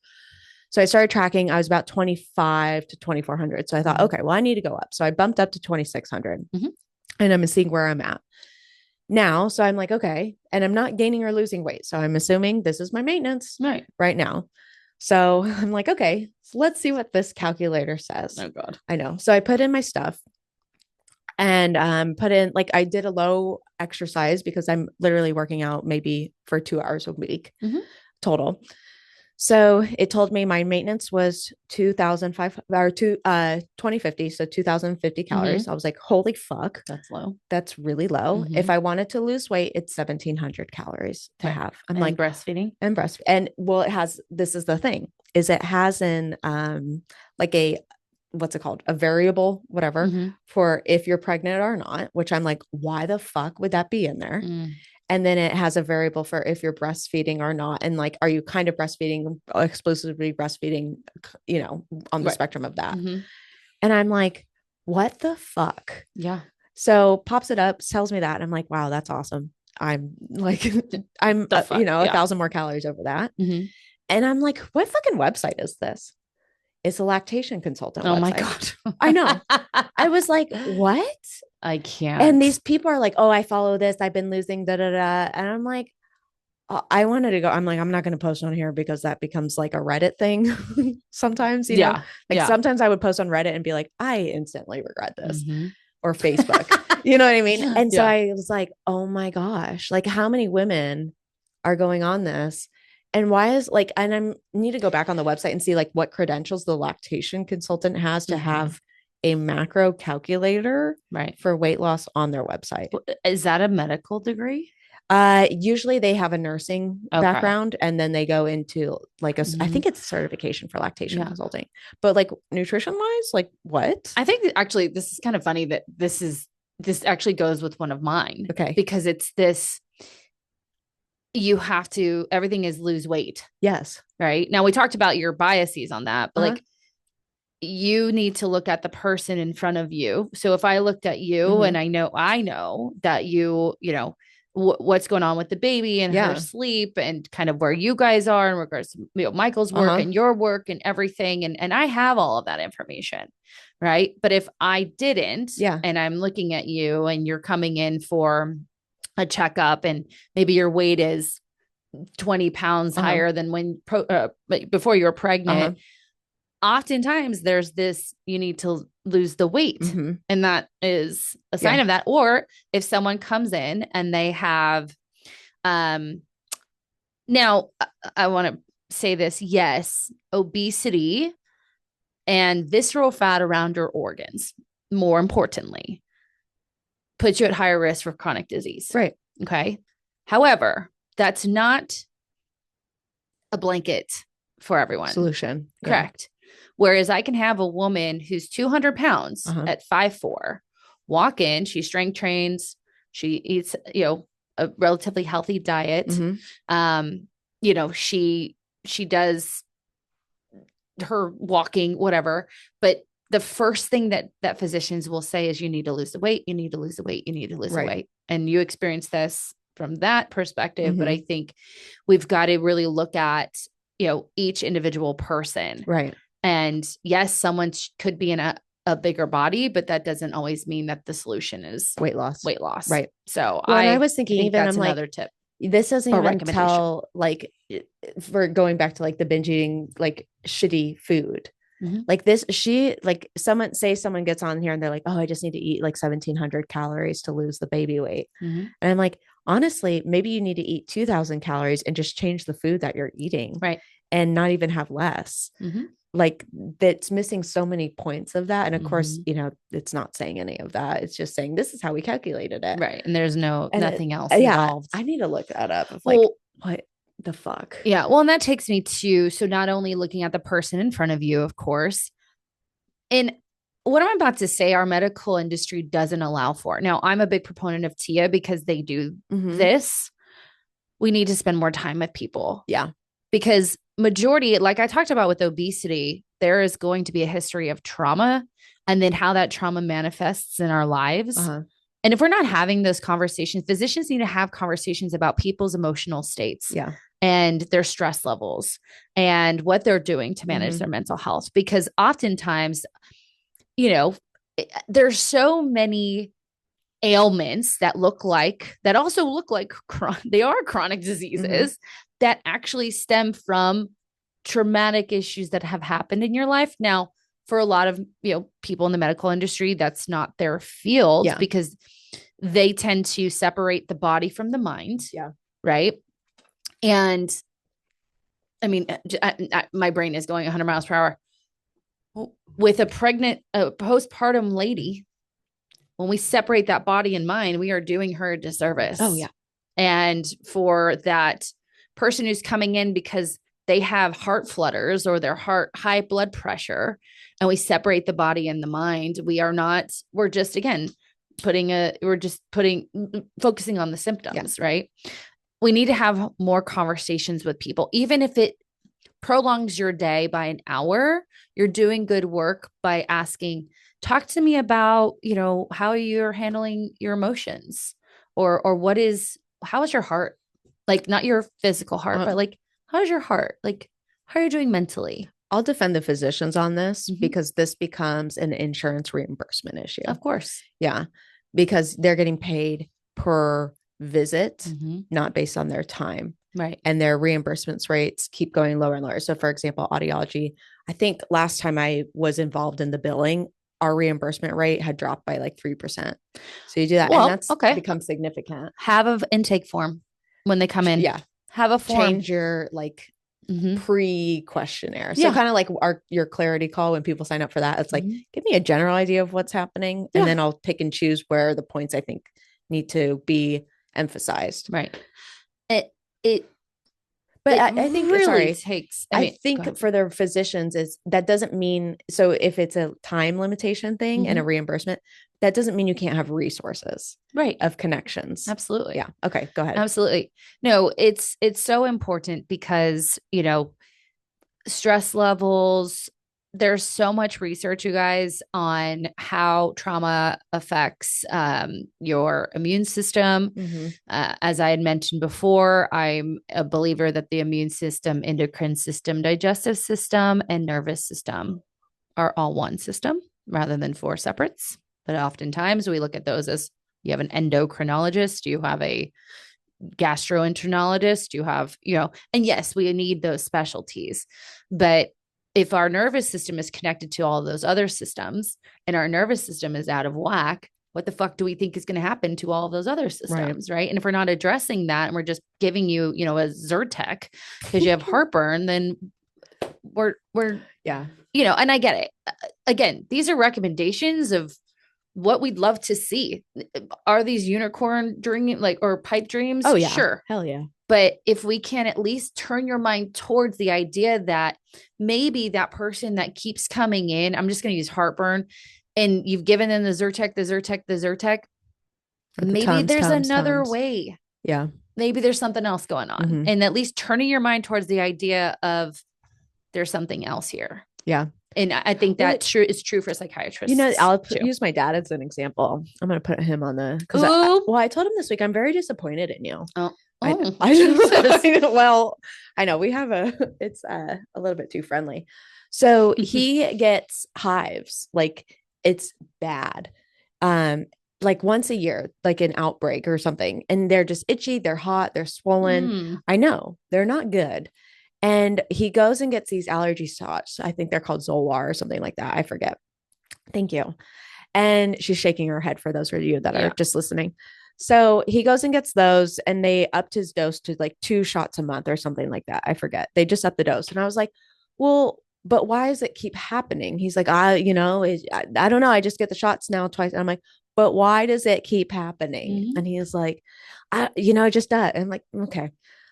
So I started tracking. I was about 25 to 2,400. So I thought, okay, well, I need to go up. So I bumped up to 2,600, and I'm seeing where I'm at now. So I'm like, okay. And I'm not gaining or losing weight. So I'm assuming this is my maintenance right now. So I'm like, okay, so let's see what this calculator says. Oh God. I know. So I put in my stuff, and put in, like, I did a low exercise because I'm literally working out maybe for 2 hours a week total. So it told me my maintenance was 2,500 or 2050. So 2,050 calories. I was like, holy fuck. That's low. That's really low. If I wanted to lose weight, it's 1,700 calories to have. I'm like, breastfeeding. And breastfeed. And well, it has, this is the thing, is it has an like a, what's it called? A variable, whatever, for if you're pregnant or not, which I'm like, why the fuck would that be in there? And then it has a variable for if you're breastfeeding or not. And like, are you kind of breastfeeding, exclusively breastfeeding, you know, on the spectrum of that? And I'm like, what the fuck? Yeah. So pops it up, tells me that. And I'm like, wow, that's awesome. I'm like, I'm, you know, 1,000 more calories over that. And I'm like, what fucking website is this? It's a lactation consultant website. My God. I know. I was like, what? I can't. And these people are like, oh, I follow this. I've been losing da da da. And I'm like, I wanted to go. I'm like, I'm not going to post on here because that becomes like a Reddit thing sometimes, you know, like sometimes I would post on Reddit and be like, I instantly regret this, or Facebook, you know what I mean? And so I was like, oh my gosh, like how many women are going on this? And why is like, and I need to go back on the website and see like what credentials the lactation consultant has to have a macro calculator for weight loss on their website. Is that a medical degree? Usually they have a nursing background, and then they go into like I think it's a certification for lactation consulting, but like nutrition wise, like what? I think that actually this is kind of funny that this actually goes with one of mine. Okay. Because it's this, you have to, everything is lose weight. Yes. Right. Now we talked about your biases on that, but like you need to look at the person in front of you. So if I looked at you and I know that you know, what's going on with the baby and her sleep and kind of where you guys are in regards to, you know, Michael's work and your work and everything. And I have all of that information. Right. But if I didn't, and I'm looking at you and you're coming in for a checkup and maybe your weight is 20 pounds higher than when before you were pregnant, oftentimes there's this, you need to lose the weight. And that is a sign of that. Or if someone comes in and they have, now I want to say this. Yes, obesity and visceral fat around your organs, more importantly, puts you at higher risk for chronic disease. Right. Okay. However, that's not a blanket for everyone. Solution. Correct. Whereas I can have a woman who's 200 pounds at 5'4", walk in, she strength trains, she eats, a relatively healthy diet. She does her walking, whatever. But the first thing that physicians will say is you need to lose the weight, you need to lose the weight, you need to lose the weight. And you experience this from that perspective. But I think we've got to really look at, each individual person. Right. And yes, someone could be in a bigger body, but that doesn't always mean that the solution is weight loss. Right. So I was thinking even that's I'm another tip. This doesn't even tell, like, for going back to like the binge eating, like shitty food. Like this, someone gets on here and they're like, oh, I just need to eat like 1,700 calories to lose the baby weight. And I'm like, honestly, maybe you need to eat 2,000 calories and just change the food that you're eating. Right. And not even have less. Like that's missing so many points of that. And of course, it's not saying any of that. It's just saying, this is how we calculated it. Right. And there's nothing else involved. I need to look that up. Of like, what the fuck? Yeah. Well, and that takes me to, so not only looking at the person in front of you, of course, and what I'm about to say, our medical industry doesn't allow for. Now, I'm a big proponent of TIA because they do this. We need to spend more time with people. Yeah. Because majority, like I talked about with obesity, there is going to be a history of trauma and then how that trauma manifests in our lives. And if we're not having those conversations, physicians need to have conversations about people's emotional states. And their stress levels and what they're doing to manage their mental health. Because oftentimes, there's so many ailments that also look like they are chronic diseases that actually stem from traumatic issues that have happened in your life. Now, for a lot of, people in the medical industry, that's not their field because they tend to separate the body from the mind. Right. And I mean, my brain is going 100 miles per hour. With a postpartum lady, when we separate that body and mind, we are doing her a disservice. Oh, yeah. And for that person who's coming in because they have heart flutters or their high blood pressure, and we separate the body and the mind, we're just focusing on the symptoms, right? We need to have more conversations with people. Even if it prolongs your day by an hour, you're doing good work by asking, talk to me about, how you're handling your emotions or how is your heart? Like not your physical heart, but like, how's your heart? Like, how are you doing mentally? I'll defend the physicians on this because this becomes an insurance reimbursement issue. Of course. Yeah. Because they're getting paid per visit, not based on their time. Right. And their reimbursements rates keep going lower and lower. So for example, audiology, I think last time I was involved in the billing, our reimbursement rate had dropped by like 3%. So you do that. Well, and that's become significant. Have an intake form when they come in. Yeah. Have a form. Change your pre-questionnaire. So kind of like your clarity call when people sign up for that. It's like, give me a general idea of what's happening. And then I'll pick and choose where the points I think need to be emphasized. Right. I think really takes. I think for the physicians that doesn't mean. So if it's a time limitation thing and a reimbursement, that doesn't mean you can't have resources, right? Of connections. Absolutely. Yeah. Okay. Go ahead. Absolutely. No, it's so important because stress levels. There's so much research, you guys, on how trauma affects your immune system. As I had mentioned before, I'm a believer that the immune system, endocrine system, digestive system, and nervous system are all one system rather than four separates. But oftentimes we look at those as you have an endocrinologist, you have a gastroenterologist, you have, and yes, we need those specialties, but if our nervous system is connected to all of those other systems and our nervous system is out of whack, what the fuck do we think is going to happen to all of those other Right. systems? Right. And if we're not addressing that and we're just giving you, a Zyrtec because you have heartburn, then we're, Yeah. and I get it. Again, these are recommendations of what we'd love to see. Are these unicorn dream or pipe dreams? Oh, yeah. Sure. Hell yeah. But if we can at least turn your mind towards the idea that maybe that person that keeps coming in, I'm just going to use heartburn, and you've given them the Zyrtec, maybe there's another way. Yeah. Maybe there's something else going on. And at least turning your mind towards the idea of there's something else here. Yeah. And I think that is true for psychiatrists. I'll use my dad as an example. I'm going to put him on because I told him this week, I'm very disappointed in you. Oh. Well, I know we have it's a little bit too friendly. So he gets hives, like it's bad. Like once a year, like an outbreak or something. And they're just itchy. They're hot. They're swollen. I know they're not good. And he goes and gets these allergy shots. I think they're called Zolwar or something like that. I forget. Thank you. And she's shaking her head for those of you that are just listening. So he goes and gets those, and they upped his dose to like 2 shots a month or something like that. I forget. They just upped the dose. And I was like, well, but why does it keep happening? He's like, I don't know. I just get the shots now twice. And I'm like, but why does it keep happening? And he is like, it just does. And I'm like, okay.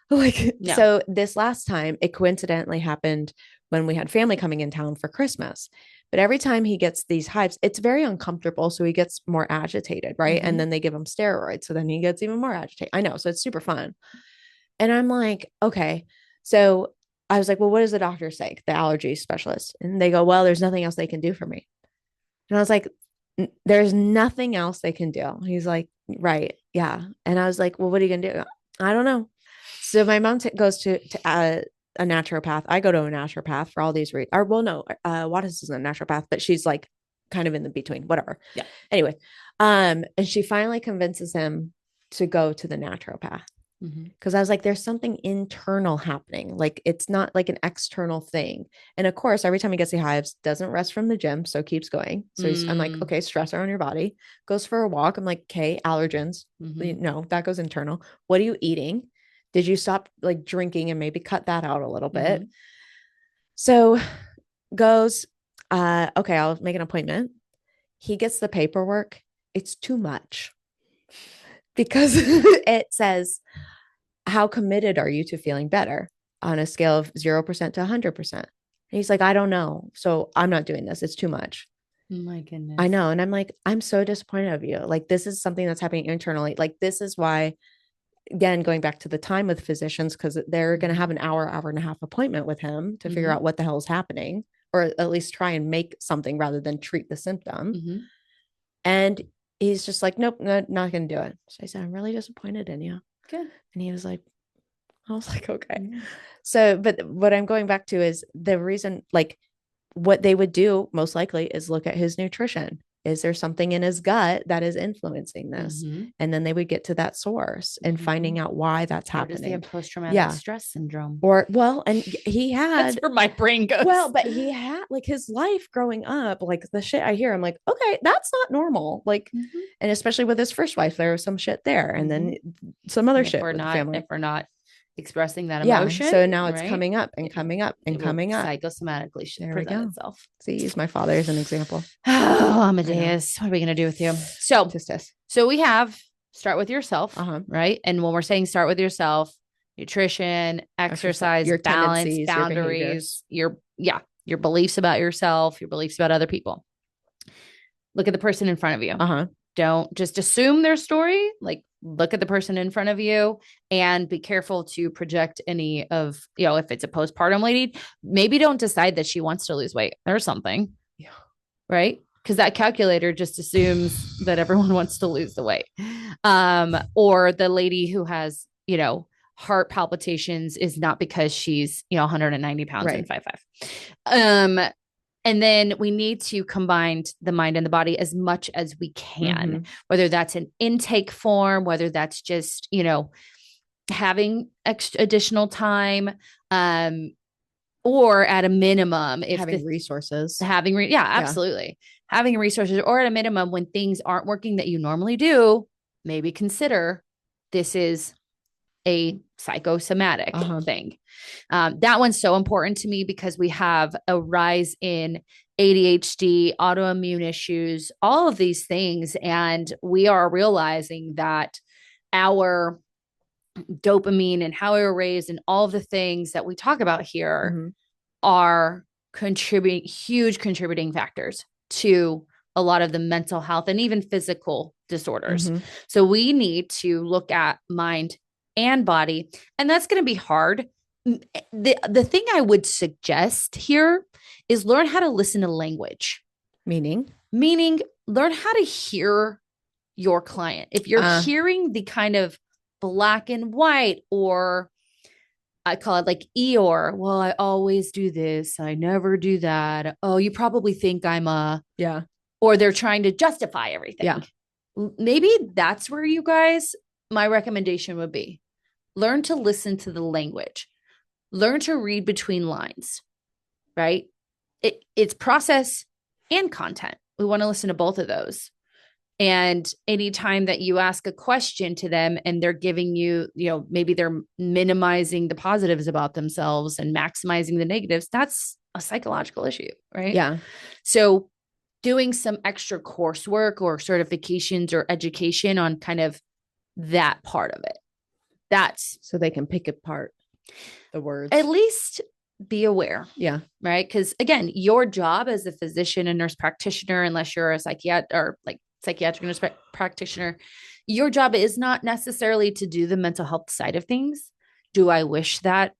Like, so this last time it coincidentally happened when we had family coming in town for Christmas. But every time he gets these hives, it's very uncomfortable. So he gets more agitated, right? And then they give him steroids. So then he gets even more agitated. I know. So it's super fun. And I'm like, okay. So I was like, well, what does the doctor say? The allergy specialist. And they go, well, there's nothing else they can do for me. And I was like, there's nothing else they can do. He's like, right. Yeah. And I was like, well, what are you going to do? I don't know. So my mom goes to a naturopath. I go to a naturopath for all these reasons. Wattis isn't a naturopath, but she's like kind of in the between, whatever. Yeah. Anyway, and she finally convinces him to go to the naturopath. Because I was like, there's something internal happening. Like it's not like an external thing. And of course, every time he gets the hives, doesn't rest from the gym, so keeps going. So I'm like, okay, stressor on your body. Goes for a walk. I'm like, okay, allergens. No, that goes internal. What are you eating? Did you stop like drinking and maybe cut that out a little bit? So goes, okay, I'll make an appointment. He gets the paperwork. It's too much because it says, how committed are you to feeling better on a scale of 0% to 100%? And he's like, I don't know. So I'm not doing this. It's too much. Oh my goodness. I know. And I'm like, I'm so disappointed of you. Like, this is something that's happening internally. Like, this is why, again, going back to the time with physicians, because they're going to have an hour and a half appointment with him to figure out what the hell is happening, or at least try and make something rather than treat the symptom. And he's just like, nope, not going to do it. So I said, I'm really disappointed in you. Good. And he was like, I was like, okay. So, but what I'm going back to is the reason, like what they would do most likely is look at his nutrition. Is there something in his gut that is influencing this? And then they would get to that source and finding out why that's happening. Does he have post-traumatic stress syndrome? And he had, that's where my brain goes. Well, but he had like his life growing up, like the shit I hear, I'm like, okay, that's not normal. Like, and especially with his first wife, there was some shit there. And then some other shit with the family. If we're not expressing that emotion. So now it's coming up and coming up and coming up. Psychosomatically should present itself. See, use my father as an example. Oh, Amadeus. What are we going to do with you? So we have start with yourself, right? And when we're saying start with yourself, nutrition, exercise, your balance, boundaries, your beliefs about yourself, your beliefs about other people. Look at the person in front of you. Don't just assume their story. Like, look at the person in front of you and be careful to project any of, if it's a postpartum lady, maybe don't decide that she wants to lose weight or something. Yeah. Right. Because that calculator just assumes that everyone wants to lose the weight. Or the lady who has, heart palpitations is not because she's, 190 pounds and 5'5". And then we need to combine the mind and the body as much as we can, whether that's an intake form, whether that's just, having additional time, or at a minimum, if having resources, absolutely. having resources, or at a minimum, when things aren't working that you normally do, maybe consider this is a psychosomatic thing. That one's so important to me because we have a rise in ADHD, autoimmune issues, all of these things. And we are realizing that our dopamine and how we were raised and all of the things that we talk about here are huge contributing factors to a lot of the mental health and even physical disorders. So we need to look at mind and body, and that's going to be hard. The thing I would suggest here is learn how to listen to language. Meaning Learn how to hear your client. If you're hearing the kind of black and white, or I call it like Eeyore. Well, I always do this. I never do that. Oh, you probably think I'm or they're trying to justify everything. Yeah. Maybe that's where you guys, my recommendation would be learn to listen to the language, learn to read between lines, right? It's process and content. We want to listen to both of those. And anytime that you ask a question to them and they're giving you, maybe they're minimizing the positives about themselves and maximizing the negatives, that's a psychological issue, right? Yeah. So doing some extra coursework or certifications or education on kind of that part of it. That's so they can pick apart the words. At least be aware. Yeah. Right. Because again, your job as a physician and nurse practitioner, unless you're a psychiatric nurse practitioner, your job is not necessarily to do the mental health side of things. Do I wish that,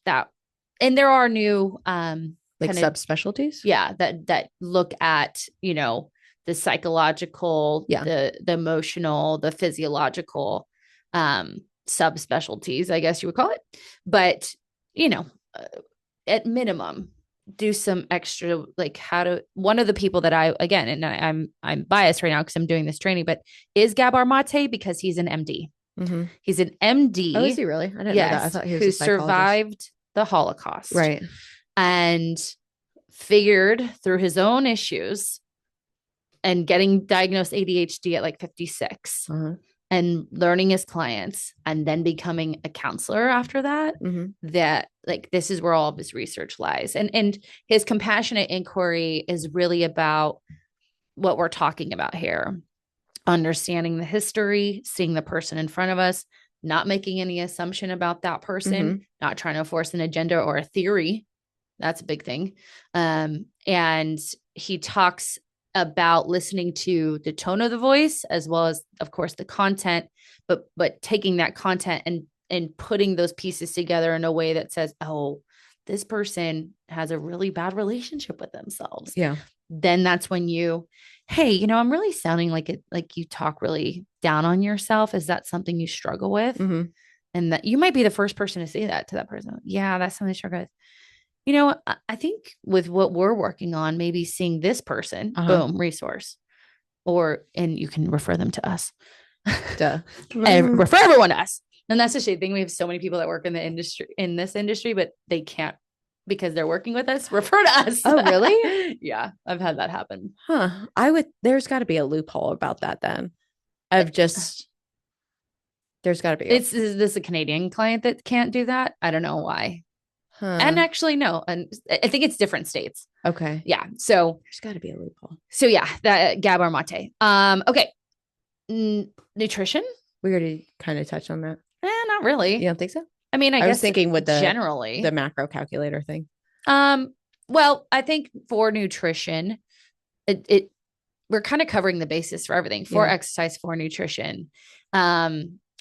and there are new, like subspecialties? Yeah. That look at, the psychological, the emotional, the physiological, subspecialties, I guess you would call it. But, at minimum, do some extra, like one of the people that I'm biased right now because I'm doing this training, but is Gabor Mate, because he's an MD. He's an MD. Oh, is he really? I didn't know that. I thought he was who survived the Holocaust. Right. And figured through his own issues and getting diagnosed ADHD at like 56 and learning his clients and then becoming a counselor after that, that like, this is where all of his research lies. And his compassionate inquiry is really about what we're talking about here. Understanding the history, seeing the person in front of us, not making any assumption about that person, not trying to force an agenda or a theory. That's a big thing. And he talks about listening to the tone of the voice, as well as, of course, the content, but taking that content and putting those pieces together in a way that says, oh, this person has a really bad relationship with themselves. Yeah. Then that's when hey, I'm really sounding like you talk really down on yourself. Is that something you struggle with? And that you might be the first person to say that to that person. Yeah, that's something I struggle with. I think with what we're working on, maybe seeing this person, boom, resource, and you can refer them to us. And refer everyone to us. And that's the shade thing. We have so many people that work in this industry, but they can't, because they're working with us, refer to us. Oh, really? Yeah. I've had that happen. There's got to be a loophole about that then. There's got to be. Is this a Canadian client that can't do that? I don't know why. And actually, no. And I think it's different states. Okay. Yeah. So there's got to be a loophole. So yeah, that Gabor Mate. Okay. Nutrition. We already kind of touched on that. Not really. You don't think so? I mean, I guess was thinking with generally the macro calculator thing. Well, I think for nutrition, we're kind of covering the basis for everything, for exercise, for nutrition.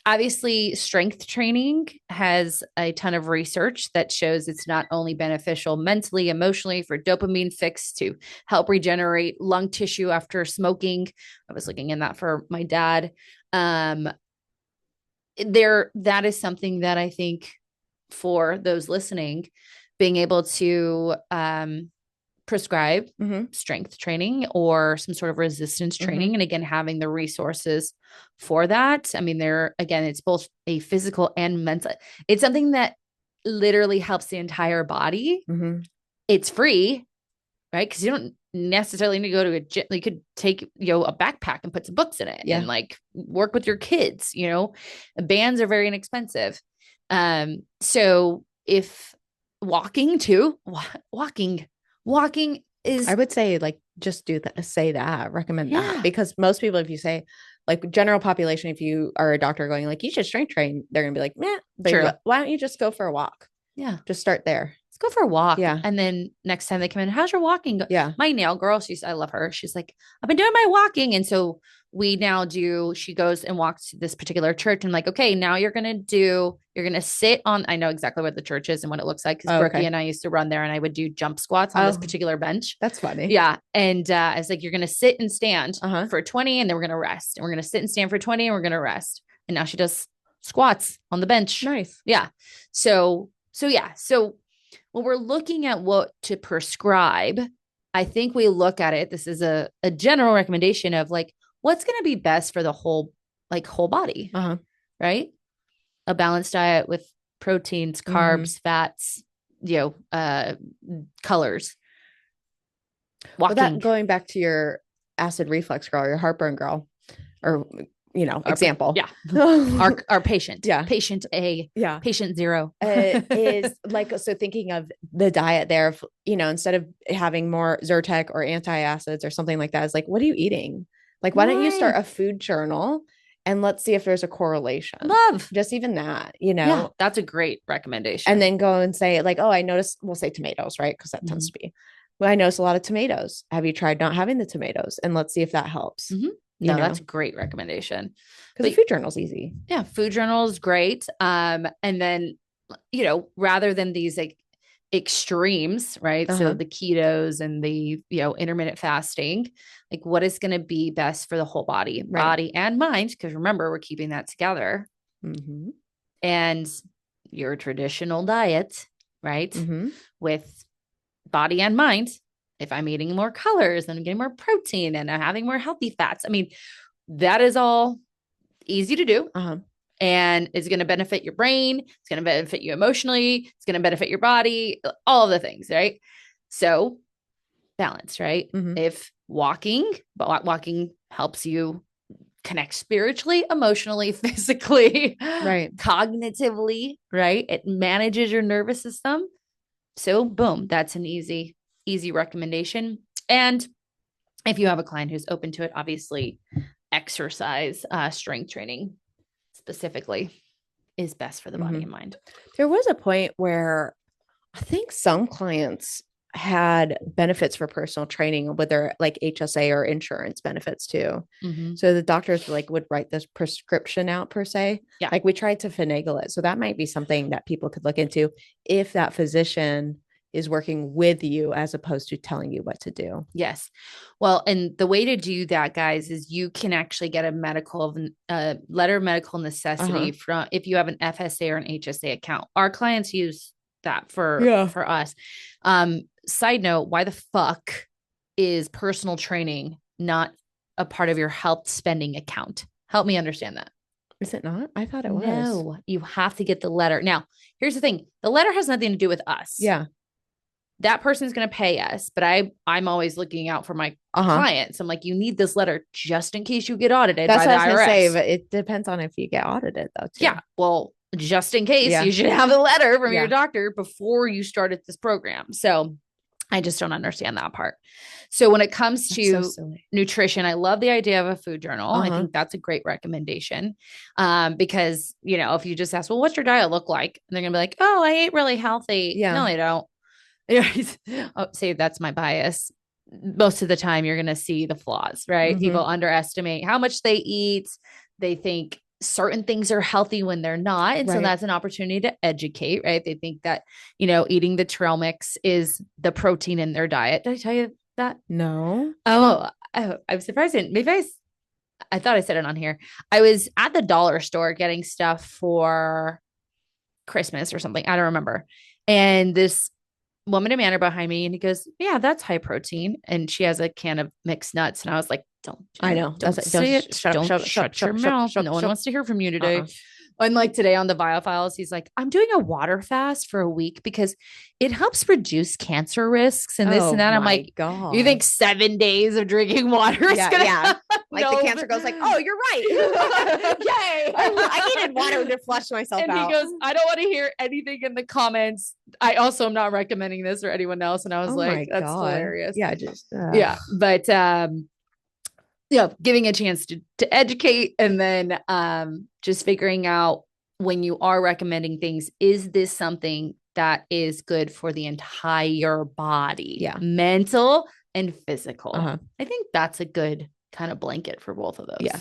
Obviously, strength training has a ton of research that shows it's not only beneficial mentally, emotionally, for dopamine fix to help regenerate lung tissue after smoking. I was looking in that for my dad. That is something that I think for those listening, being able to prescribe strength training or some sort of resistance training. And again, having the resources for that. I mean, it's both a physical and mental. It's something that literally helps the entire body. It's free, right? Because necessarily need to go to a gym. You could take, a backpack and put some books in it Yeah. and like work with your kids, bands are very inexpensive. So if walking too, walking I is, would say like just do that, say that, recommend that. yeah, Because most people, if you say like general population, if you are a doctor going like you should strength train, they're gonna be like, meh, true. why don't you just go for a walk? Yeah. Just start there. Let's go for a walk. Yeah. And then next time they come in, how's your walking Yeah. My nail girl, I love her. She's like, I've been doing my walking. And so she goes and walks to this particular church and like, okay, now you're going to sit on, I know exactly what the church is and what it looks like. Cause Brookie and I used to run there and I would do jump squats on this particular bench. That's funny. Yeah. And I was like, you're going to sit and stand for 20 and then we're going to rest. And we're going to sit and stand for 20 and we're going to rest. And now she does squats on the bench. Nice. Yeah. So yeah. So when we're looking at what to prescribe, I think we look at it. This is a general recommendation of like, what's going to be best for the whole body, right? A balanced diet with proteins, carbs, fats, colors. Walking. Well, going back to your acid reflux girl, your heartburn girl, or example. Yeah. our patient. Yeah. Patient A. Yeah. Patient 0. Is like, so thinking of the diet there, instead of having more Zyrtec or antacids or something like that, is like, what are you eating? Like, why don't you start a food journal and let's see if there's a correlation? Love. Just even that, Yeah, that's a great recommendation. And then go and say like, oh, I noticed, we'll say tomatoes, right? Because that tends to be, well, I noticed a lot of tomatoes. Have you tried not having the tomatoes? And let's see if that helps. No, that's a great recommendation. Because the food journal is easy. Yeah, food journal is great. And then, rather than these like extremes, right? So the ketos and the, intermittent fasting, like what is going to be best for the whole body, body and mind? Because remember, we're keeping that together. And your traditional diet, right? With body and mind. If I'm eating more colors and I'm getting more protein and I'm having more healthy fats, I mean, that is all easy to do. And it's going to benefit your brain. It's going to benefit you emotionally. It's going to benefit your body, all of the things, right? So balance, right? If walking helps you connect spiritually, emotionally, physically, right, cognitively, right? It manages your nervous system. So boom, that's an easy recommendation. And if you have a client who's open to it, obviously exercise, strength training specifically is best for the body and mind. There was a point where I think some clients had benefits for personal training with their like HSA or insurance benefits too. So the doctors would write this prescription out per se. Yeah. Like we tried to finagle it. So that might be something that people could look into if that physician is working with you as opposed to telling you what to do. Yes. Well, and the way to do that, guys, is you can actually get a letter of medical necessity from, if you have an FSA or an HSA account. Our clients use that for us. Side note, why the fuck is personal training not a part of your health spending account? Help me understand that. Is it not? I thought it was. No, you have to get the letter. Now, here's the thing. The letter has nothing to do with us. Yeah. That person's going to pay us, but I'm always looking out for my clients. I'm like, you need this letter just in case you get audited. That's by what I was the IRS. going to say, but it depends on if you get audited though, too. Yeah. Well, just in case, you should have a letter from your doctor before you started this program. So I just don't understand that part. So when it comes to nutrition, I love the idea of a food journal. I think that's a great recommendation. Because, if you just ask, well, what's your diet look like? And they're going to be like, oh, I ate really healthy. Yeah. No, they don't. Say that's my bias. Most of the time you're going to see the flaws, right? People underestimate how much they eat. They think certain things are healthy when they're not. And so that's an opportunity to educate, right? They think that, eating the trail mix is the protein in their diet. Did I tell you that? No. Oh, I'm surprised. Maybe I thought I said it on here. I was at the dollar store getting stuff for Christmas or something. I don't remember. And this woman, Amanda, behind me, and he goes, yeah, that's high protein. And she has a can of mixed nuts. And I was like, don't say it. Shut your mouth. No one wants to hear from you today. And like today on the Biofiles, he's like, I'm doing a water fast for a week because it helps reduce cancer risks and this Oh and that. I'm my like, you God. think 7 days of drinking water is gonna Yeah. Like the no, cancer goes like, oh, you're right. Yay. I needed water to flush myself And out. he goes, I don't want to hear anything in the comments. I also am not recommending this or anyone else. And I was Oh like, my that's God. hilarious. Yeah, just Yeah. But giving a chance to educate and then just figuring out when you are recommending things, is this something that is good for the entire body? Yeah. Mental and physical. Uh-huh. I think that's a good kind of blanket for both of those. Yeah.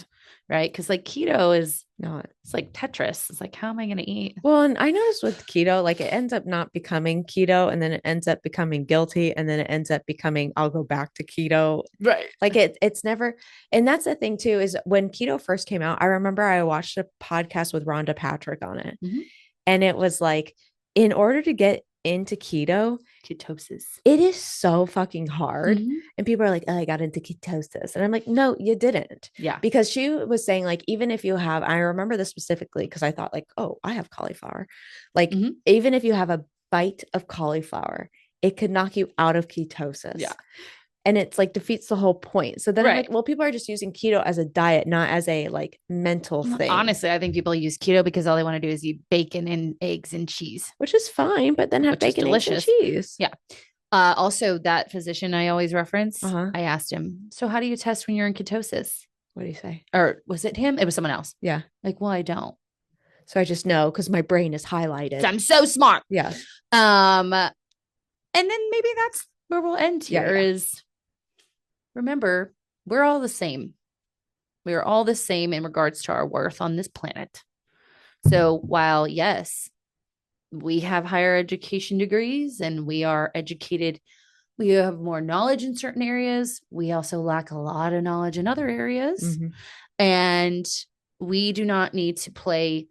Right. Because like keto is not, it's like Tetris. It's like, how am I going to eat? Well, and I noticed with keto, like it ends up not becoming keto and then it ends up becoming guilty and then it ends up becoming, I'll go back to keto. Right. Like it's never, and that's the thing too, is when keto first came out, I remember I watched a podcast with Rhonda Patrick on it. Mm-hmm. And it was like, in order to get into ketosis, it is so fucking hard. Mm-hmm. And people are like, oh, I got into ketosis. And I'm like, no, you didn't. Yeah. Because she was saying like, even if you have, I remember this specifically because I thought like, oh, I have cauliflower. Like even if you have a bite of cauliflower, it could knock you out of ketosis. Yeah. And it's like defeats the whole point. So then I'm like, well, people are just using keto as a diet, not as a like mental thing. Honestly, I think people use keto because all they want to do is eat bacon and eggs and cheese, which is fine, but then have bacon, eggs, and cheese. Yeah. Also, that physician I always reference, I asked him, so how do you test when you're in ketosis? What do you say? Or was it him? It was someone else. Yeah. Like, well, I don't. So I just know because my brain is highlighted. I'm so smart. Yeah. And then maybe that's where we'll end here is remember, we're all the same. We are all the same in regards to our worth on this planet. So while, yes, we have higher education degrees and we are educated, we have more knowledge in certain areas. We also lack a lot of knowledge in other areas. Mm-hmm. And we do not need to play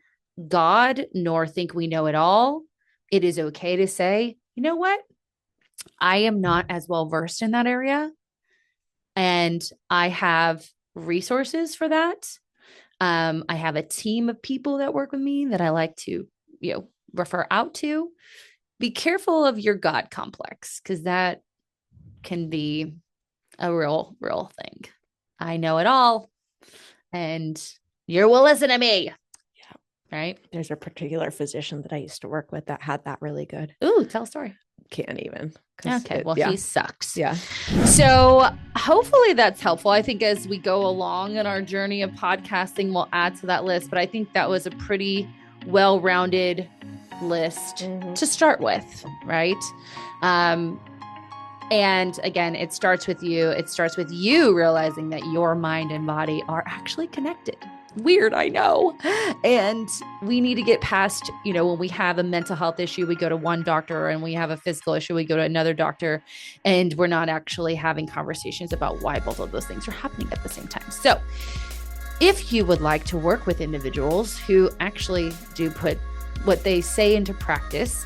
God nor think we know it all. It is okay to say, you know what? I am not as well versed in that area. And I have resources for that. I have a team of people that work with me that I like to, refer out to. Be careful of your God complex because that can be a real thing. I know it all and you will listen to me. Yeah. Right. There's a particular physician that I used to work with that had that really good. Ooh, tell a story. Can't even. Okay. He sucks. Yeah. So hopefully that's helpful. I think as we go along in our journey of podcasting, we'll add to that list. But I think that was a pretty well-rounded list to start with. Right. And again, it starts with you. It starts with you realizing that your mind and body are actually connected. Weird, I know. And we need to get past, when we have a mental health issue, we go to one doctor, and we have a physical issue, we go to another doctor, and we're not actually having conversations about why both of those things are happening at the same time. So if you would like to work with individuals who actually do put what they say into practice,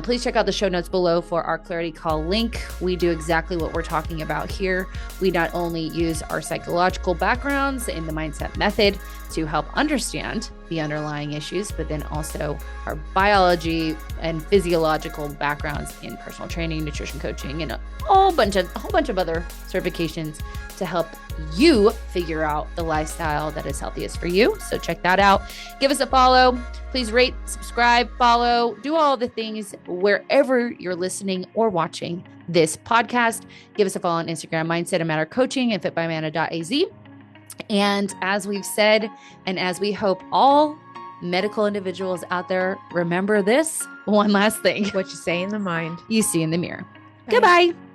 please check out the show notes below for our Clarity Call link. We do exactly what we're talking about here. We not only use our psychological backgrounds in the mindset method to help understand the underlying issues, but then also our biology and physiological backgrounds in personal training, nutrition coaching, and a whole bunch of other certifications to help you figure out the lifestyle that is healthiest for you. So check that out. Give us a follow. Please rate, subscribe, follow, do all the things wherever you're listening or watching this podcast. Give us a follow on Instagram, Mindset and Matter Coaching, and fitbyamanda.az. And as we've said, and as we hope all medical individuals out there remember this one last thing. What you say in the mind, you see in the mirror. Bye. Goodbye.